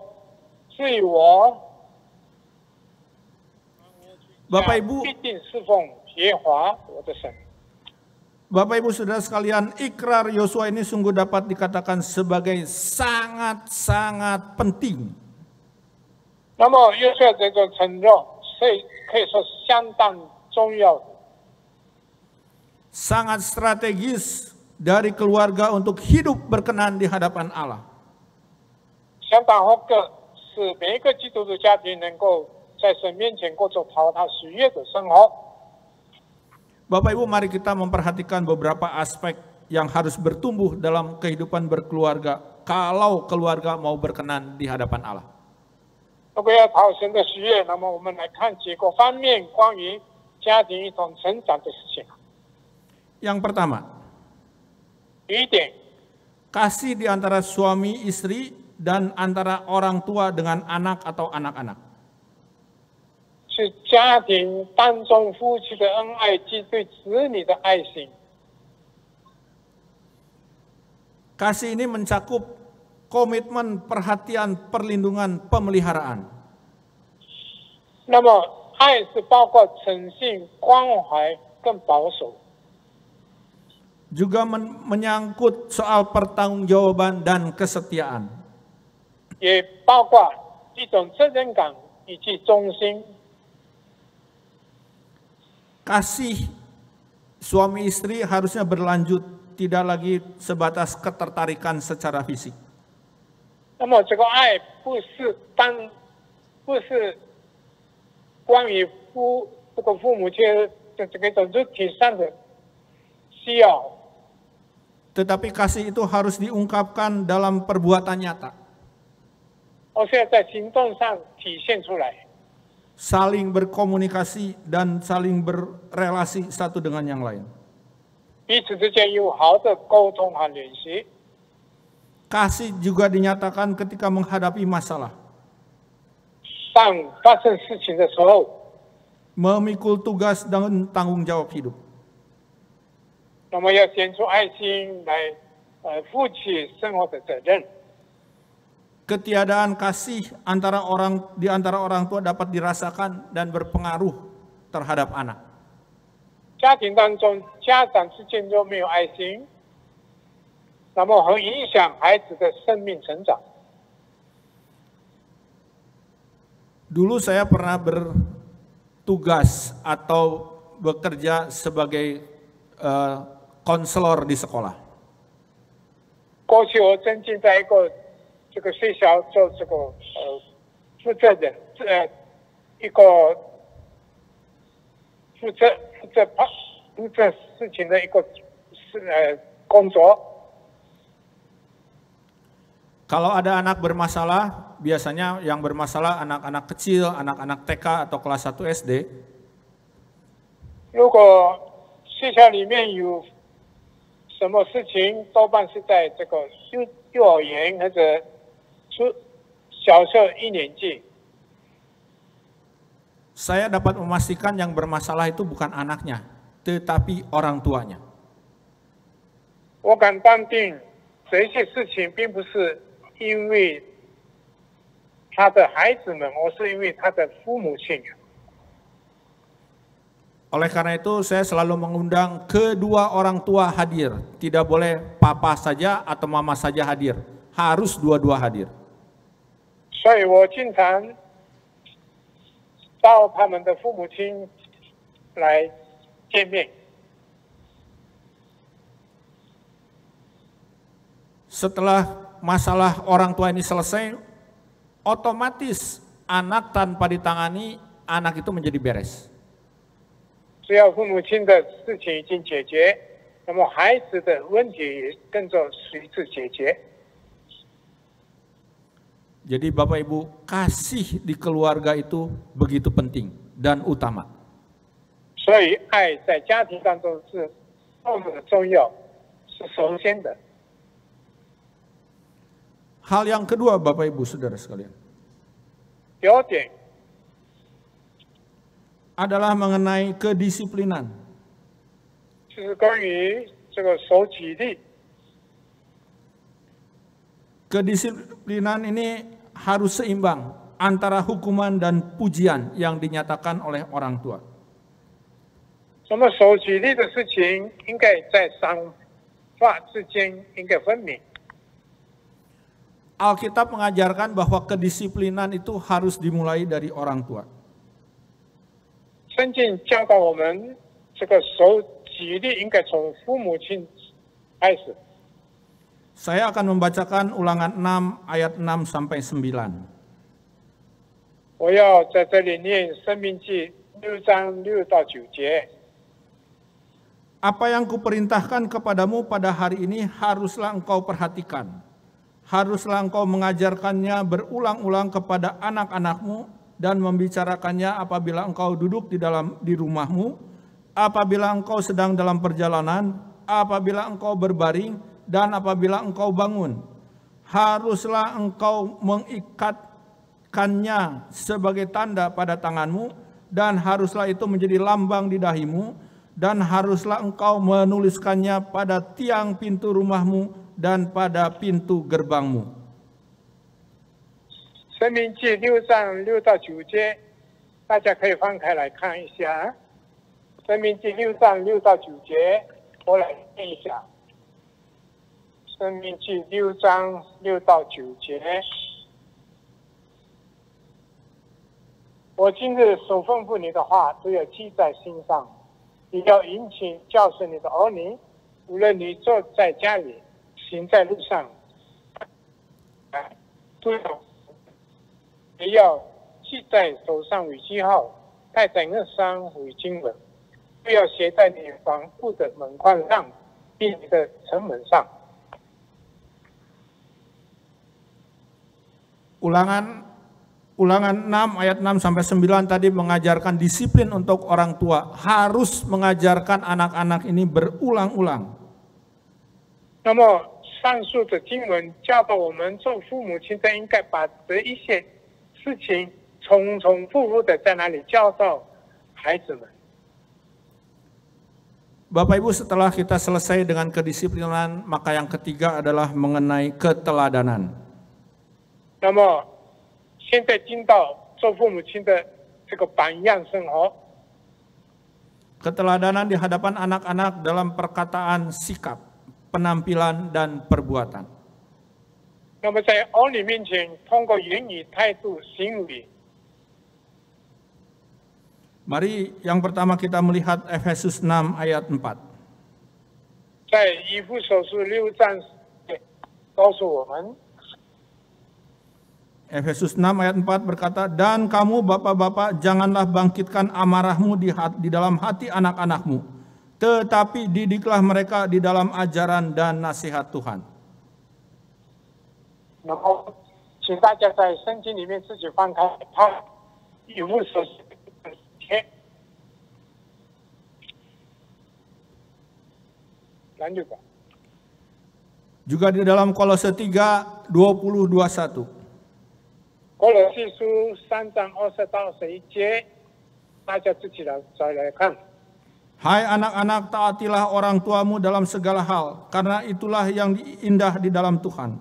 至于我， Bapak Ibu, 必定侍奉耶和华我的神。 Bapak Ibu Saudara sekalian, ikrar Yosua ini sungguh dapat dikatakan sebagai sangat-sangat penting. 那么约书亚这个承诺，可以说相当重要的， Sangat strategis dari keluarga untuk hidup berkenan di hadapan Allah. 相当合格，使每一个基督徒家庭能够在神面前过着讨他喜悦的生活。 Bapak Ibu, mari kita memperhatikan beberapa aspek yang harus bertumbuh dalam kehidupan berkeluarga kalau keluarga mau berkenan di hadapan Allah. 如果要讨神的喜悦，那么我们来看几个方面关于家庭一同成长的事情。 Yang pertama, 第一点， kasih di antara suami istri dan antara orang tua dengan anak atau anak-anak. 是家庭当中夫妻的恩爱及对子女的爱心。 Kasih ini mencakup komitmen, perhatian, perlindungan, pemeliharaan. 那么，爱是包括诚信、关怀跟保守， Juga menyangkut soal pertanggungjawaban dan kesetiaan. 也包括一种责任感以及忠心。 Kasih suami istri harusnya berlanjut, tidak lagi sebatas ketertarikan secara fisik. 那么，这个爱不是关于父母亲的这个一种肉体上的需要， Tetapi kasih itu harus diungkapkan dalam perbuatan nyata. 而是要在行动上体现出来。 Saling berkomunikasi dan saling berrelasi satu dengan yang lain. 彼此之间有好的沟通和联系。 Kasih juga dinyatakan ketika menghadapi masalah. 当发生事情的时候， Memikul tugas dan tanggung jawab hidup. 那么要显出爱心来，负起生活的责任。 Ketiadaan kasih di antara orang tua dapat dirasakan dan berpengaruh terhadap anak. 家庭当中，家长之间都没有爱心，那么很影响孩子的生命成长。 Dulu saya pernah bertugas atau bekerja sebagai konselor di sekolah. 过去我曾经在一个这个学校做这个负责人，一个负责事情的一个工作。 Kalau ada anak bermasalah, biasanya yang bermasalah anak-anak kecil, anak-anak TK atau kelas 1 SD. 如果学校里面有什么事情，多半是在这个幼儿园或者小学1年级。 Saya dapat memastikan yang bermasalah itu bukan anaknya, tetapi orang tuanya. 我敢断定，这些事情并不是因为他的孩子们，而是因为他的父母亲。 Oleh karena itu saya selalu mengundang kedua orang tua hadir. Tidak boleh papa saja atau mama saja hadir. Harus dua-dua hadir. 所以我经常到他们的父母亲来见面。 Setelah masalah orang tua ini selesai, otomatis anak tanpa ditangani, anak itu menjadi beres. 只要父母亲的事情已经解决，那么孩子的问题也跟着随之解决。 Jadi Bapak Ibu, kasih di keluarga itu begitu penting dan utama. 所以爱在家庭当中是多么的重要，是首先的。 Hal yang kedua Bapak Ibu Saudara sekalian. 第二点 adalah mengenai kedisiplinan. 就是关于这个守纪律。 Kedisiplinan ini harus seimbang antara hukuman dan pujian yang dinyatakan oleh orang tua. 那么守纪律的事情，应该在赏罚之间应该分明。 Alkitab mengajarkan bahwa kedisiplinan itu harus dimulai dari orang tua. 圣经教导我们，这个守纪律应该从父母亲开始。 Saya akan membacakan Ulangan 6 ayat 6 sampai 9. 我要在这里念《申命记》6章6到9节。 Apa yang kuperintahkan kepadamu pada hari ini haruslah engkau perhatikan. Haruslah engkau mengajarkannya berulang-ulang kepada anak-anakmu dan membicarakannya apabila engkau duduk di rumahmu, apabila engkau sedang dalam perjalanan, apabila engkau berbaring, dan apabila engkau bangun. Haruslah engkau mengikatkannya sebagai tanda pada tanganmu, dan haruslah itu menjadi lambang di dahimu, dan haruslah engkau menuliskannya pada tiang pintu rumahmu dan pada pintu gerbangmu. 申命记6章6到9节，大家可以翻开来看一下。申命记6章6到9节，我来念一下。申命记6章6到9节，我今日所吩咐你的话，都要记在心上，你要殷勤教训你的儿女，无论你坐在家里，行在路上，都也要系在手上为记号，戴在额上为经文，不要写在你房屋的门框上，并你的城门上。 Ulangan 6 ayat 6 sampai 9 tadi mengajarkan disiplin untuk orang tua, harus mengajarkan anak-anak ini berulang-ulang. 那么上述的经文教导我们做父母亲的应该把这一些事情重复复的在那里教导孩子们。 Bapak Ibu, setelah kita selesai dengan kedisiplinan, maka yang ketiga adalah mengenai keteladanan. 那么现在进到做父母亲的这个榜样生活。 Keteladanan di hadapan anak-anak dalam perkataan, sikap, penampilan, dan perbuatan. 那么在儿女面前，通过言语、态度、行为。 Mari yang pertama kita melihat Efesus 6 ayat 4. 在以弗所书6章告诉我们。 Efesus 6 ayat 4 berkata, dan kamu bapak-bapak janganlah bangkitkan amarahmu di dalam hati anak-anakmu, tetapi didiklah mereka di dalam ajaran dan nasihat Tuhan. 然后，请大家在圣经里面自己翻开看以弗所书。 lanjut Pak. Juga di dalam Kolose 3, 20-21. 哥罗西书3章20到21节，大家自己来看。 Hai anak-anak, taatilah orang tuamu dalam segala hal, karena itulah yang indah di dalam Tuhan.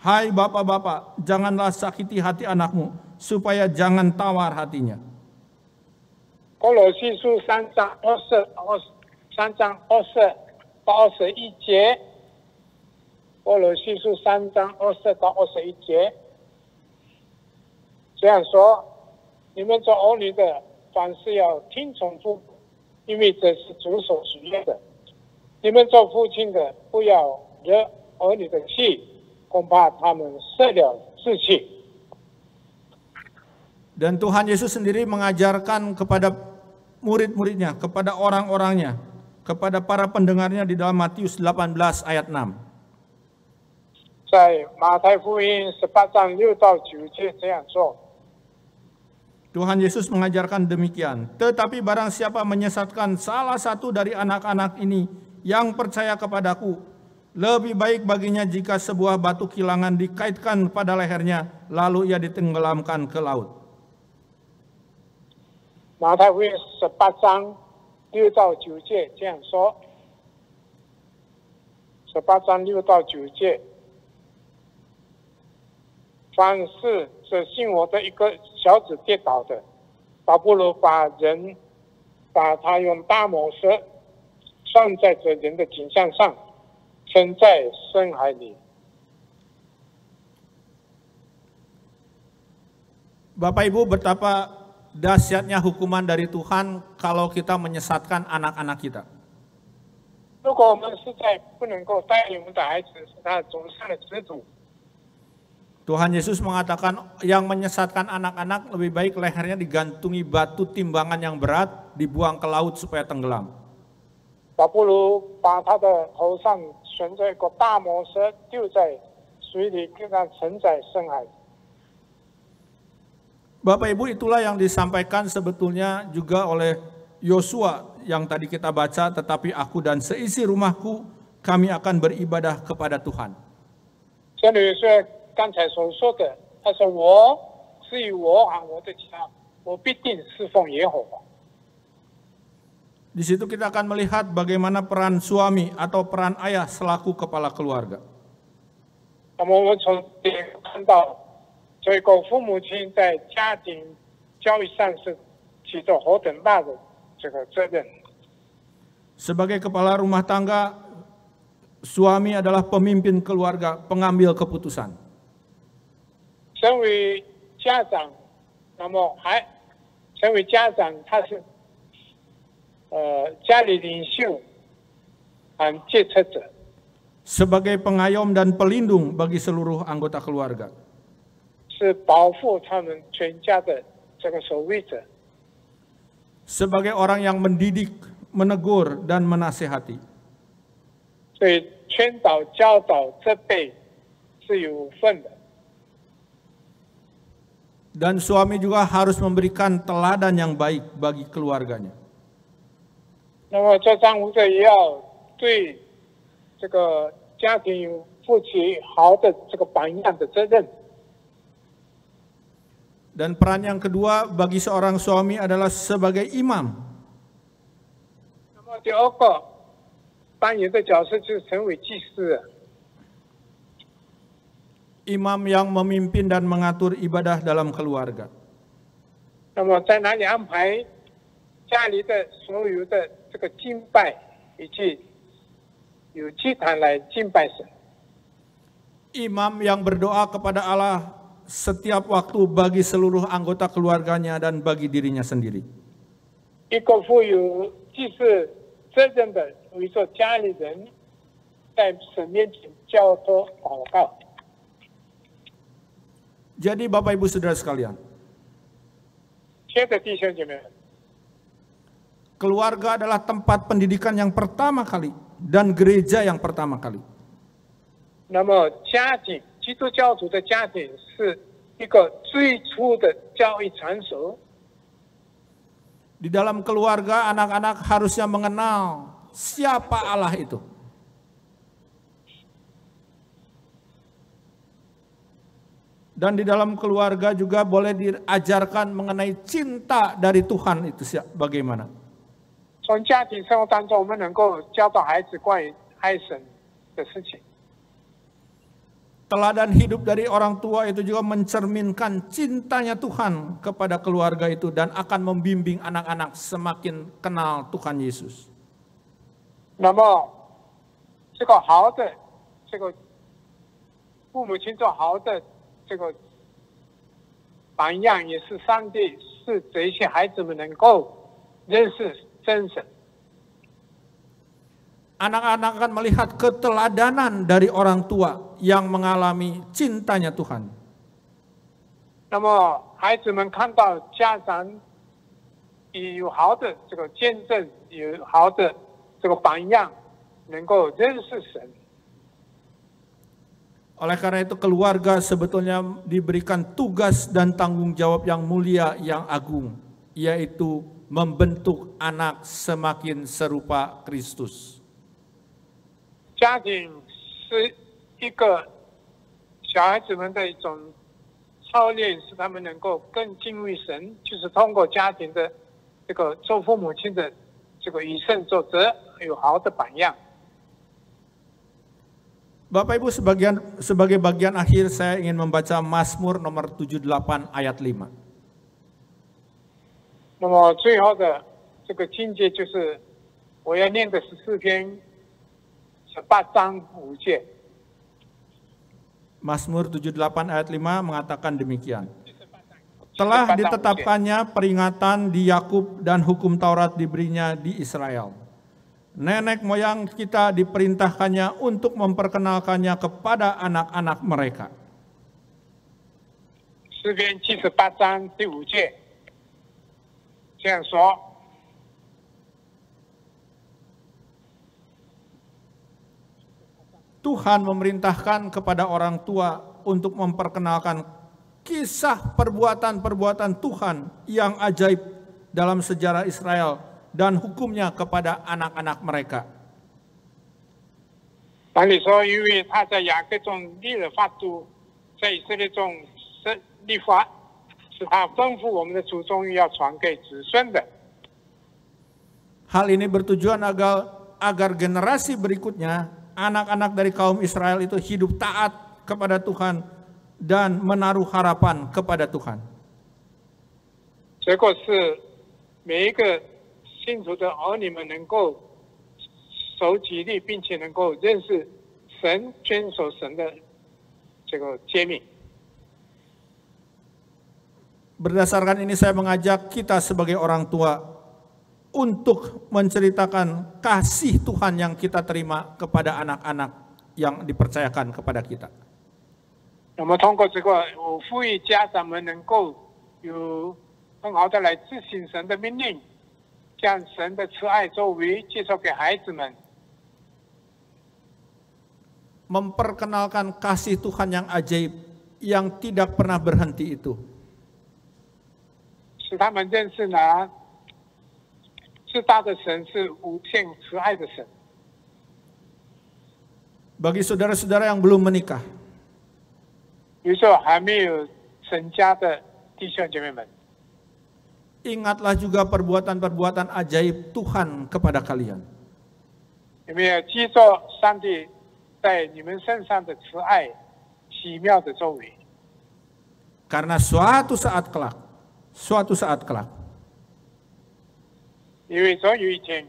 Hai bapak-bapak, janganlah sakiti hati anakmu, supaya jangan tawar hatinya. 哥罗西书3章20到21节，哥罗西书3章20到21节。 这样说，你们做儿女的，凡事要听从父母，因为这是主所喜悦的。你们做父亲的，不要惹儿女的气，恐怕他们失了志气。 Dan Tuhan Yesus sendiri mengajarkan kepada murid-muridnya, kepada orang-orangnya, kepada para pendengarnya di dalam Matius 18 ayat 6. 在马太福音18章6到9节这样说。Tuhan Yesus mengajarkan demikian. Tetapi barang siapa menyesatkan salah satu dari anak-anak ini yang percaya kepadaku, lebih baik baginya jika sebuah batu kilangan dikaitkan pada lehernya, lalu ia ditenggelamkan ke laut. 马太福音18章6到9节这样说，18章6到9节，凡是只信我的一个小子跌倒的，倒不如把他用大磨石拴在这人的颈项上，沉在深海里。 Bapak Ibu, betapa dahsyatnya hukuman dari Tuhan kalau kita menyesatkan anak-anak kita. 如果我们实在不能够带领我们的孩子是他走上的直主， Tuhan Yesus mengatakan yang menyesatkan anak-anak lebih baik lehernya digantungi batu timbangan yang berat, dibuang ke laut supaya tenggelam. 倒不如把他的头上悬着一个大磨石丢在水里，让他沉在深海。 Bapak Ibu, itulah yang disampaikan sebetulnya juga oleh Yosua yang tadi kita baca, tetapi aku dan seisi rumahku kami akan beribadah kepada Tuhan. 这里是刚才所说的，他说我至于我和我的家，我必定侍奉耶和华。 Di situ kita akan melihat bagaimana peran suami atau peran ayah selaku kepala keluarga. 那么我们从这里看到，做一个父母亲在家庭教育上是起着何等大的这个责任。 Sebagai kepala rumah tangga, suami adalah pemimpin keluarga, pengambil keputusan. 身为家长，那么身为家长，他是家里领袖和决策者。 Sebagai pengayom dan pelindung bagi seluruh anggota keluarga. 是保护他们全家的这个守卫者。 Sebagai orang yang mendidik, menegur, dan menasehati. 所以劝导、教导这辈是有份的。 Dan suami juga harus memberikan teladan yang baik bagi keluarganya. 那么做丈夫者也要对这个家庭负起好的这个榜样的责任。 Dan peran yang kedua bagi seorang suami adalah sebagai imam. 那么第二个扮演的角色就是成为祭司。 Imam yang memimpin dan mengatur ibadah dalam keluarga. 那么在哪里安排家里的所有的这个敬拜，以及有祭坛来敬拜神。 Imam yang berdoa kepada Allah setiap waktu bagi seluruh anggota keluarganya dan bagi dirinya sendiri. 一个负有祭祀责任的，为着家里人在神面前交托祷告。 Jadi Bapak Ibu Saudara sekalian, 亲爱的弟兄姐妹们， keluarga adalah tempat pendidikan yang pertama kali dan gereja yang pertama kali. 那么家庭，基督教徒的家庭是一个最初的教育场所。 Di dalam keluarga anak-anak harusnya mengenal siapa Allah itu. Dan di dalam keluarga juga boleh diajarkan mengenai cinta dari Tuhan itu bagaimana. 从家庭生活当中，我们能够教导孩子关于爱神的事情。 Teladan hidup dari orang tua itu juga mencerminkan cintanya Tuhan kepada keluarga itu dan akan membimbing anak-anak semakin kenal Tuhan Yesus. 那么，这个好的，这个父母亲做好的这个榜样，也是上帝是这些孩子们能够认识真神。 Anak-anak akan melihat keteladanan dari orang tua yang mengalami cintanya Tuhan. 那么，孩子们看到家长有好的这个见证，有好的这个榜样，能够认识神。Oleh karena itu keluarga sebetulnya diberikan tugas dan tanggung jawab yang mulia, yang agung, yaitu membentuk anak semakin serupa Kristus. 家庭是一个小孩子们的一种操练，使他们能够更敬畏神，就是通过家庭的这个做父母亲的这个以身作则，有好的榜样。 Bapak Ibu, sebagai bagian akhir saya ingin membaca Mazmur nomor 78 ayat 5. 那么最后的这个境界就是我要念的14篇18章5节。 Mazmur 78 ayat 5 mengatakan demikian. Telah ditetapkannya peringatan di Yakub dan hukum Taurat diberinya di Israel. Nenek moyang kita diperintahkannya untuk memperkenalkannya kepada anak-anak mereka. 诗篇78章第5节这样说。 Tuhan memerintahkan kepada orang tua untuk memperkenalkan kisah perbuatan-perbuatan Tuhan yang ajaib dalam sejarah Israel dan hukumnya kepada anak-anak mereka. 当你说，因为他在雅各中立了法度，在以色列中立法，是他吩咐我们的祖宗要传给子孙的。 Hal ini bertujuan agar generasi berikutnya, anak-anak dari kaum Israel itu hidup taat kepada Tuhan dan menaruh harapan kepada Tuhan. 结果是每一个信徒的儿女们能够守己律，并且能够认识神、遵守神的这个诫命。 Berdasarkan ini saya mengajak kita sebagai orang tua untuk menceritakan kasih Tuhan yang kita terima kepada anak-anak yang dipercayakan kepada kita. 那么通过这个，我呼吁家长们能够有很好的来执行神的命令，将神的慈爱作为介绍给孩子们， Memperkenalkan kasih Tuhan yang ajaib yang tidak pernah berhenti itu. 使他们认识呢，至大的神是无限慈爱的神。 Bagi saudara-saudara yang belum menikah, 比如说还没有成家的弟兄姐妹们， ingatlah juga perbuatan-perbuatan ajaib Tuhan kepada kalian. 有没有记着上帝在你们身上的慈爱、奇妙的作为？ Karena suatu saat kelak, 因为总有一天，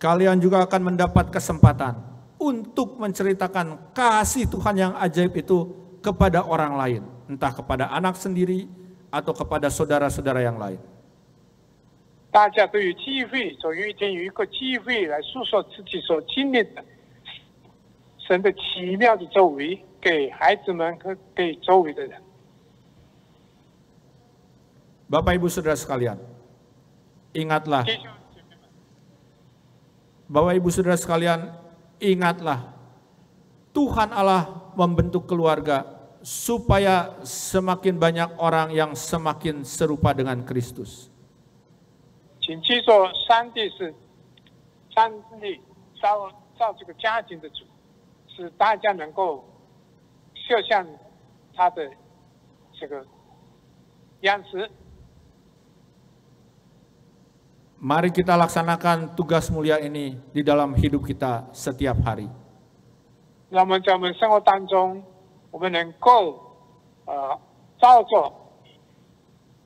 kalian juga akan mendapat kesempatan untuk menceritakan kasih Tuhan yang ajaib itu kepada orang lain, entah kepada anak sendiri atau kepada saudara-saudara yang lain. 大家都有机会，总有一天有一个机会来诉说自己所经历的神的奇妙的作为，给孩子们和给周围的人。 Bapak Ibu Saudara sekalian, ingatlah, 弟兄姐妹们， Bapak Ibu Saudara sekalian, ingatlah, Tuhan Allah membentuk keluarga supaya semakin banyak orang yang semakin serupa dengan Kristus. 请记住，上帝是上帝造这个家庭的主，使大家能够就像他的这个样式。 Mari kita laksanakan tugas mulia ini di dalam hidup kita setiap hari. 那么在我们生活当中，我们能够照着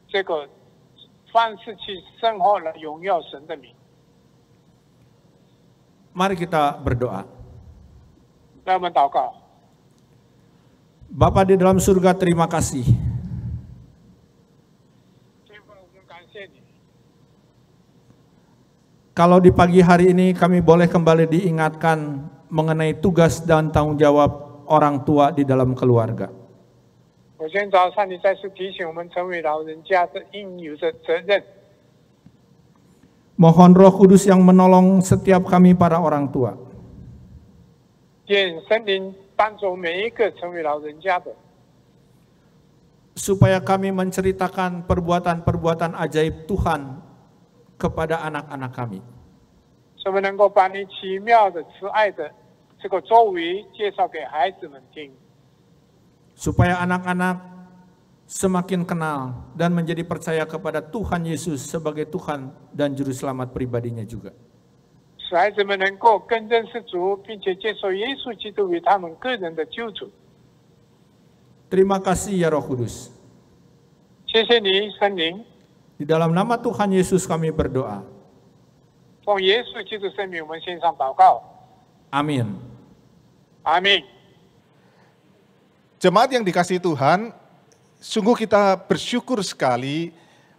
这个方式去生活，来荣耀神的名。 Mari kita berdoa. 让我们祷告。 Bapa di dalam surga, terima kasih. 天父，我们感谢你。 Kalau di pagi hari ini kami boleh kembali diingatkan mengenai tugas dan tanggung jawab orang tua di dalam keluarga. 我今天早上你再次提醒我们，成为老人家的应有的责任。 Mohon Roh Kudus yang menolong setiap kami para orang tua. 愿圣灵帮助每一个成为老人家的， supaya kami menceritakan perbuatan-perbuatan ajaib Tuhan kepada anak-anak kami. 使我们能够把你奇妙的、慈爱的这个作为介绍给孩子们听， Supaya anak-anak semakin kenal dan menjadi percaya kepada Tuhan Yesus sebagai Tuhan dan Juru Selamat pribadinya juga. 使孩子们能够更认识主，并且接受耶稣基督为他们个人的救主。 Terima kasih ya Roh Kudus. 谢谢你，圣灵， Di dalam nama Tuhan Yesus kami berdoa. 奉耶稣基督圣名，我们献上祷告。 Amin. 阿门。 Jemaat yang dikasihi Tuhan, sungguh kita bersyukur sekali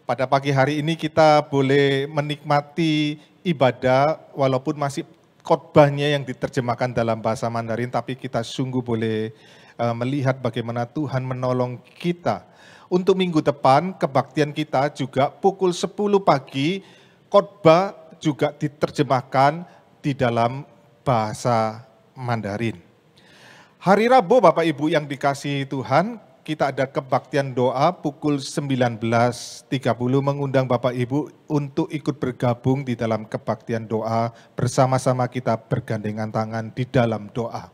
pada pagi hari ini kita boleh menikmati ibadah walaupun masih khotbahnya yang diterjemahkan dalam bahasa Mandarin, tapi kita sungguh boleh melihat bagaimana Tuhan menolong kita. Untuk minggu depan kebaktian kita juga pukul 10 pagi khotbah juga diterjemahkan di dalam bahasa Mandarin. Hari Rabu Bapak Ibu yang dikasihi Tuhan, kita ada kebaktian doa pukul 19.30 mengundang Bapak Ibu untuk ikut bergabung di dalam kebaktian doa bersama-sama kita bergandengan tangan di dalam doa.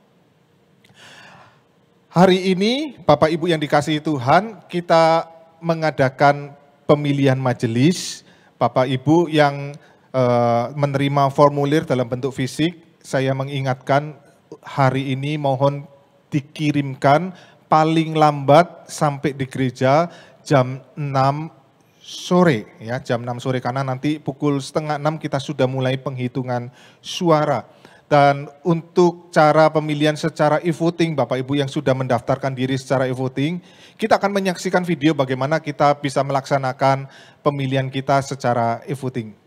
Hari ini Bapak Ibu yang dikasihi Tuhan, kita mengadakan pemilihan majelis. Bapak Ibu yang menerima formulir dalam bentuk fisik, saya mengingatkan hari ini mohon dikirimkan paling lambat sampai di gereja jam 6 sore ya, jam 6 sore karena nanti pukul 5:30 kita sudah mulai penghitungan suara. Dan untuk cara pemilihan secara e-voting, Bapak Ibu yang sudah mendaftarkan diri secara e-voting, kita akan menyaksikan video bagaimana kita bisa melaksanakan pemilihan kita secara e-voting.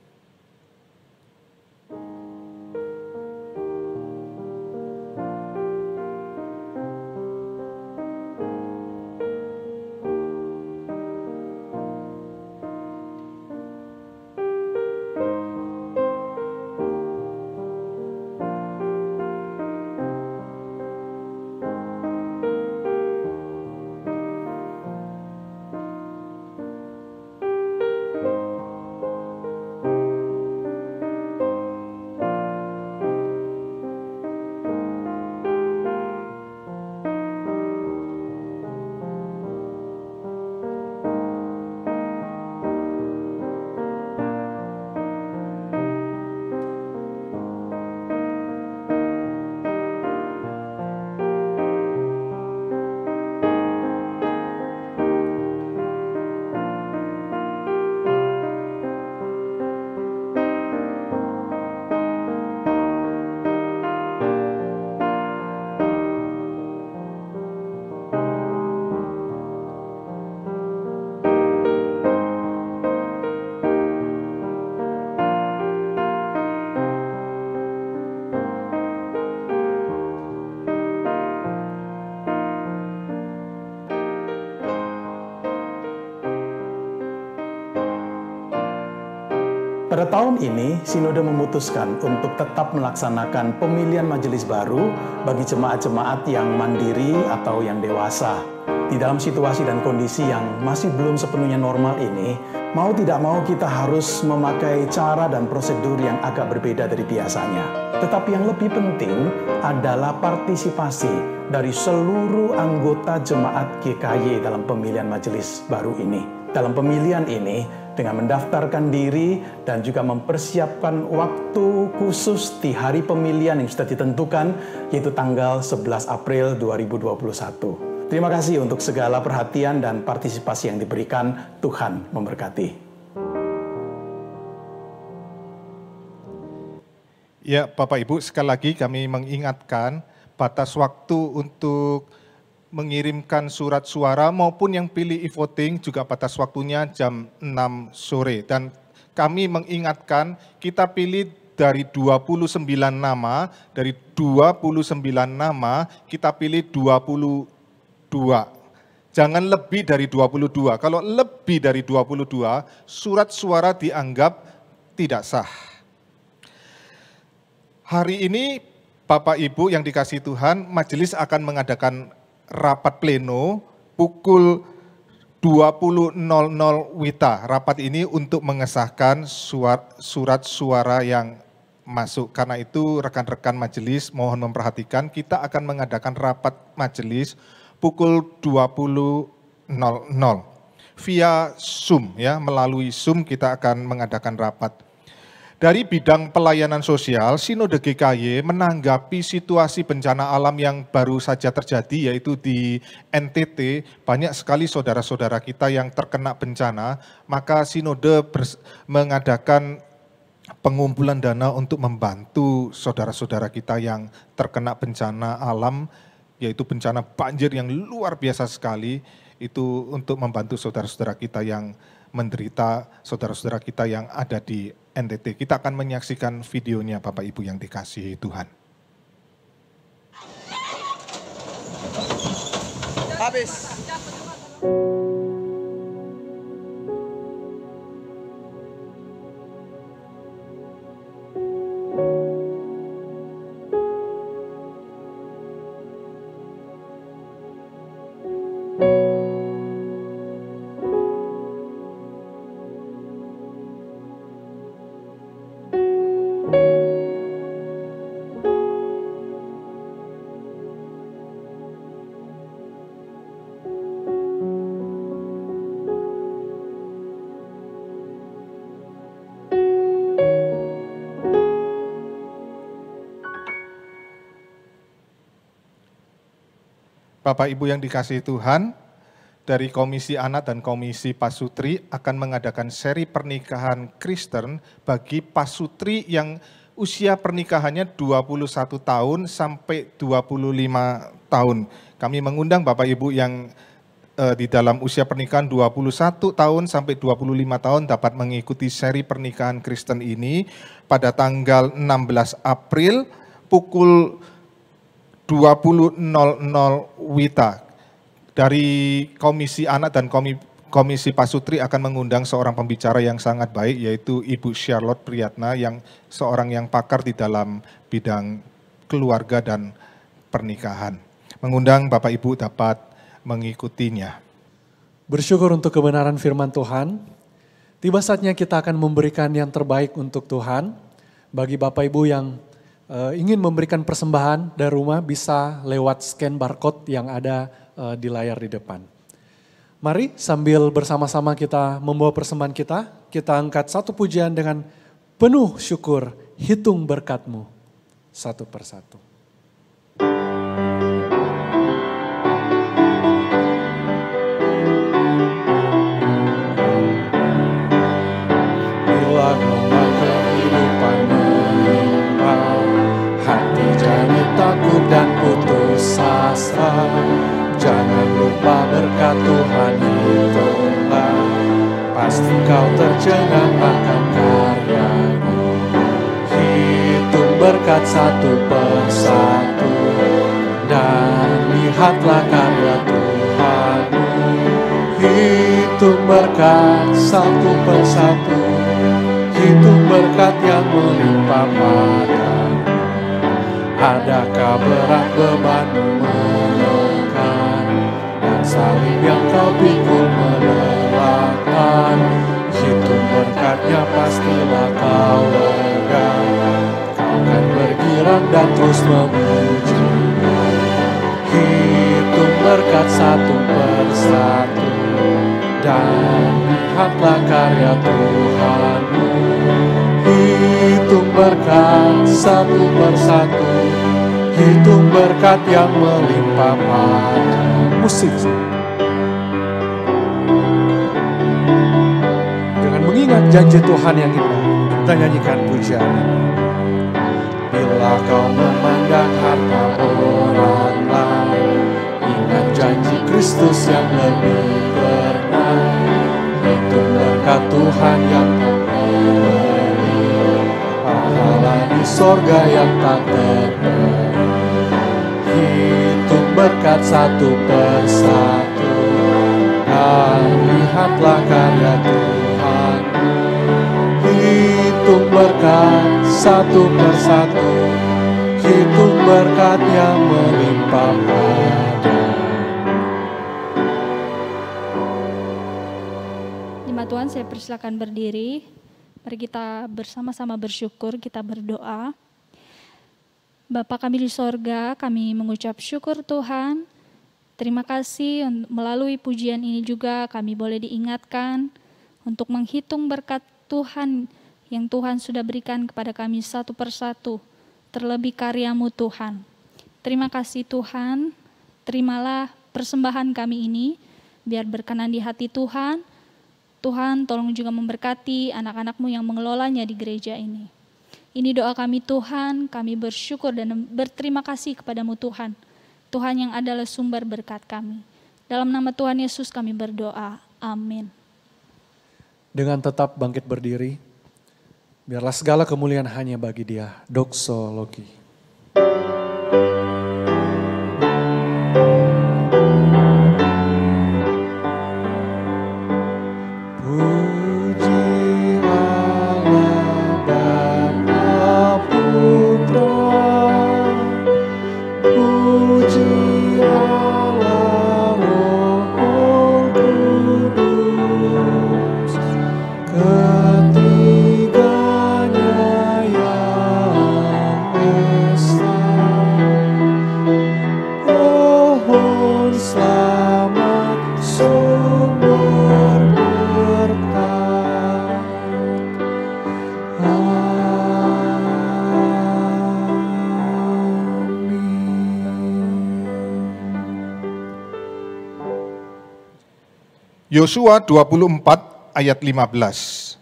Pada tahun ini, Sinode memutuskan untuk tetap melaksanakan pemilihan majelis baru bagi jemaat-jemaat yang mandiri atau yang dewasa. Di dalam situasi dan kondisi yang masih belum sepenuhnya normal ini, mau tidak mau kita harus memakai cara dan prosedur yang agak berbeda dari biasanya. Tetapi yang lebih penting adalah partisipasi dari seluruh anggota jemaat GKY dalam pemilihan majelis baru ini. Dalam pemilihan ini, dengan mendaftarkan diri dan juga mempersiapkan waktu khusus di hari pemilihan yang sudah ditentukan, yaitu tanggal 11 April 2021. Terima kasih untuk segala perhatian dan partisipasi yang diberikan. Tuhan memberkati. Ya, Bapak Ibu, sekali lagi kami mengingatkan batas waktu untuk mengirimkan surat suara maupun yang pilih e-voting juga batas waktunya jam 6 sore. Dan kami mengingatkan kita pilih dari 29 nama, dari 29 nama kita pilih 22. Jangan lebih dari 22. Kalau lebih dari 22, surat suara dianggap tidak sah. Hari ini Bapak Ibu yang dikasihi Tuhan, majelis akan mengadakan rapat pleno pukul 20.00 WITA. Rapat ini untuk mengesahkan surat suara yang masuk. Karena itu rekan-rekan majelis mohon memperhatikan, kita akan mengadakan rapat majelis pukul 20.00 via Zoom ya, melalui Zoom kita akan mengadakan rapat. Dari bidang pelayanan sosial, Sinode GKY menanggapi situasi bencana alam yang baru saja terjadi, yaitu di NTT, banyak sekali saudara-saudara kita yang terkena bencana, maka Sinode mengadakan pengumpulan dana untuk membantu saudara-saudara kita yang terkena bencana alam, yaitu bencana banjir yang luar biasa sekali, itu untuk membantu saudara-saudara kita yang menderita, saudara-saudara kita yang ada di NTT. Kita akan menyaksikan videonya Bapak Ibu yang dikasihi Tuhan. Habis. Bapak Ibu yang dikasihi Tuhan, dari Komisi Anak dan Komisi Pasutri akan mengadakan seri pernikahan Kristen bagi pasutri yang usia pernikahannya 21 tahun sampai 25 tahun. Kami mengundang Bapak Ibu yang di dalam usia pernikahan 21 tahun sampai 25 tahun dapat mengikuti seri pernikahan Kristen ini pada tanggal 16 April pukul 20.00 WITA. Dari Komisi Anak dan Komisi Pasutri akan mengundang seorang pembicara yang sangat baik, yaitu Ibu Charlotte Priyatna, yang seorang yang pakar di dalam bidang keluarga dan pernikahan. Mengundang Bapak Ibu dapat mengikutinya. Bersyukur untuk kebenaran firman Tuhan. Tiba saatnya kita akan memberikan yang terbaik untuk Tuhan. Bagi Bapak Ibu yang ingin memberikan persembahan dari rumah, bisa lewat scan barcode yang ada di layar di depan. Mari sambil bersama-sama kita membawa persembahan kita angkat satu pujian dengan penuh syukur, hitung berkat-Mu satu persatu. Bila gelombang kehidupan menimpa, hati jangan takut dan putus asa. Jangan lupa berkat Tuhan hitunglah, pasti kau tercengang akan karya-Nya. Hitung berkat satu persatu, dan lihatlah karya Tuhan-Mu. Hitung berkat satu persatu, hitung berkat yang melimpah padamu. Adakah berat bebanmu menekan, dan salib yang kau pikul melelahkan? Hitung berkatnya pastilah kau lega, kau kan bergirang dan terus memuji. Hitung berkat satu persatu, dan lihatlah karya Tuhan-Mu. Hitung berkat satu persatu, hitung berkat yang melimpah padamu. Musik. Dengan mengingat janji Tuhan yang indah, kita nyanyikan pujian ini. Bila kau memandang harta orang lain, ingat janji Kristus yang lebih bernilai. Hitung berkat Tuhan yang tak diberi, pahala di sorga yang tak terbeli. Hitung berkat satu persatu, dan lihatlah karya Tuhan-Mu. Hitung berkat satu persatu, menghitung berkat yang melimpah ada. Jemaat Tuhan, saya persilakan berdiri. Mari kita bersama-sama bersyukur, kita berdoa. Bapa kami di sorga, kami mengucap syukur Tuhan. Terima kasih melalui pujian ini juga kami boleh diingatkan untuk menghitung berkat Tuhan yang Tuhan sudah berikan kepada kami satu persatu, terlebih karya-Mu Tuhan. Terima kasih Tuhan, terimalah persembahan kami ini, biar berkenan di hati Tuhan. Tuhan tolong juga memberkati anak-anak-Mu yang mengelolanya di gereja ini. Ini doa kami Tuhan, kami bersyukur dan berterima kasih kepadamu Tuhan. Tuhan yang adalah sumber berkat kami. Dalam nama Tuhan Yesus kami berdoa. Amin. Dengan tetap bangkit berdiri, biarlah segala kemuliaan hanya bagi Dia. Doksologi. Yosua 24 ayat 15.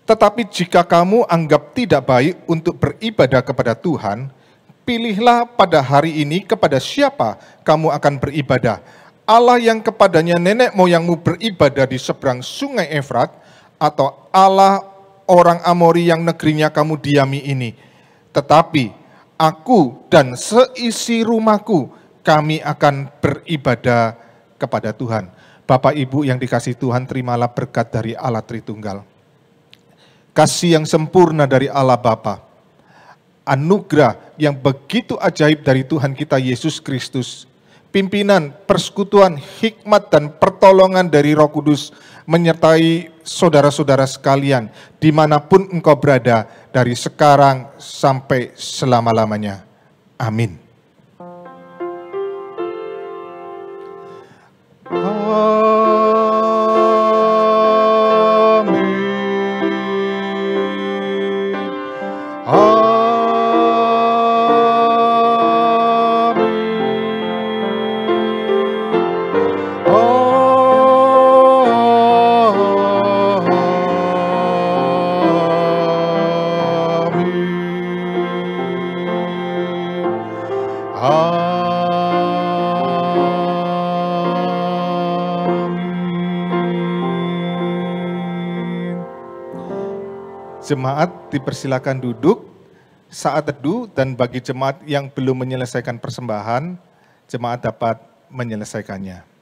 Tetapi jika kamu anggap tidak baik untuk beribadah kepada Tuhan, pilihlah pada hari ini kepada siapa kamu akan beribadah. Allah yang kepadanya nenek moyangmu beribadah di seberang sungai Efrat, atau Allah orang Amori yang negerinya kamu diami ini. Tetapi aku dan seisi rumahku, kami akan beribadah kepada Tuhan. Bapak Ibu yang dikasihi Tuhan, terimalah berkat dari Allah Tritunggal. Kasih yang sempurna dari Allah Bapa, anugerah yang begitu ajaib dari Tuhan kita Yesus Kristus, pimpinan, persekutuan, hikmat dan pertolongan dari Roh Kudus menyertai saudara-saudara sekalian dimanapun engkau berada dari sekarang sampai selama-lamanya. Amin. Jemaat dipersilakan duduk saat teduh, dan bagi jemaat yang belum menyelesaikan persembahan, jemaat dapat menyelesaikannya.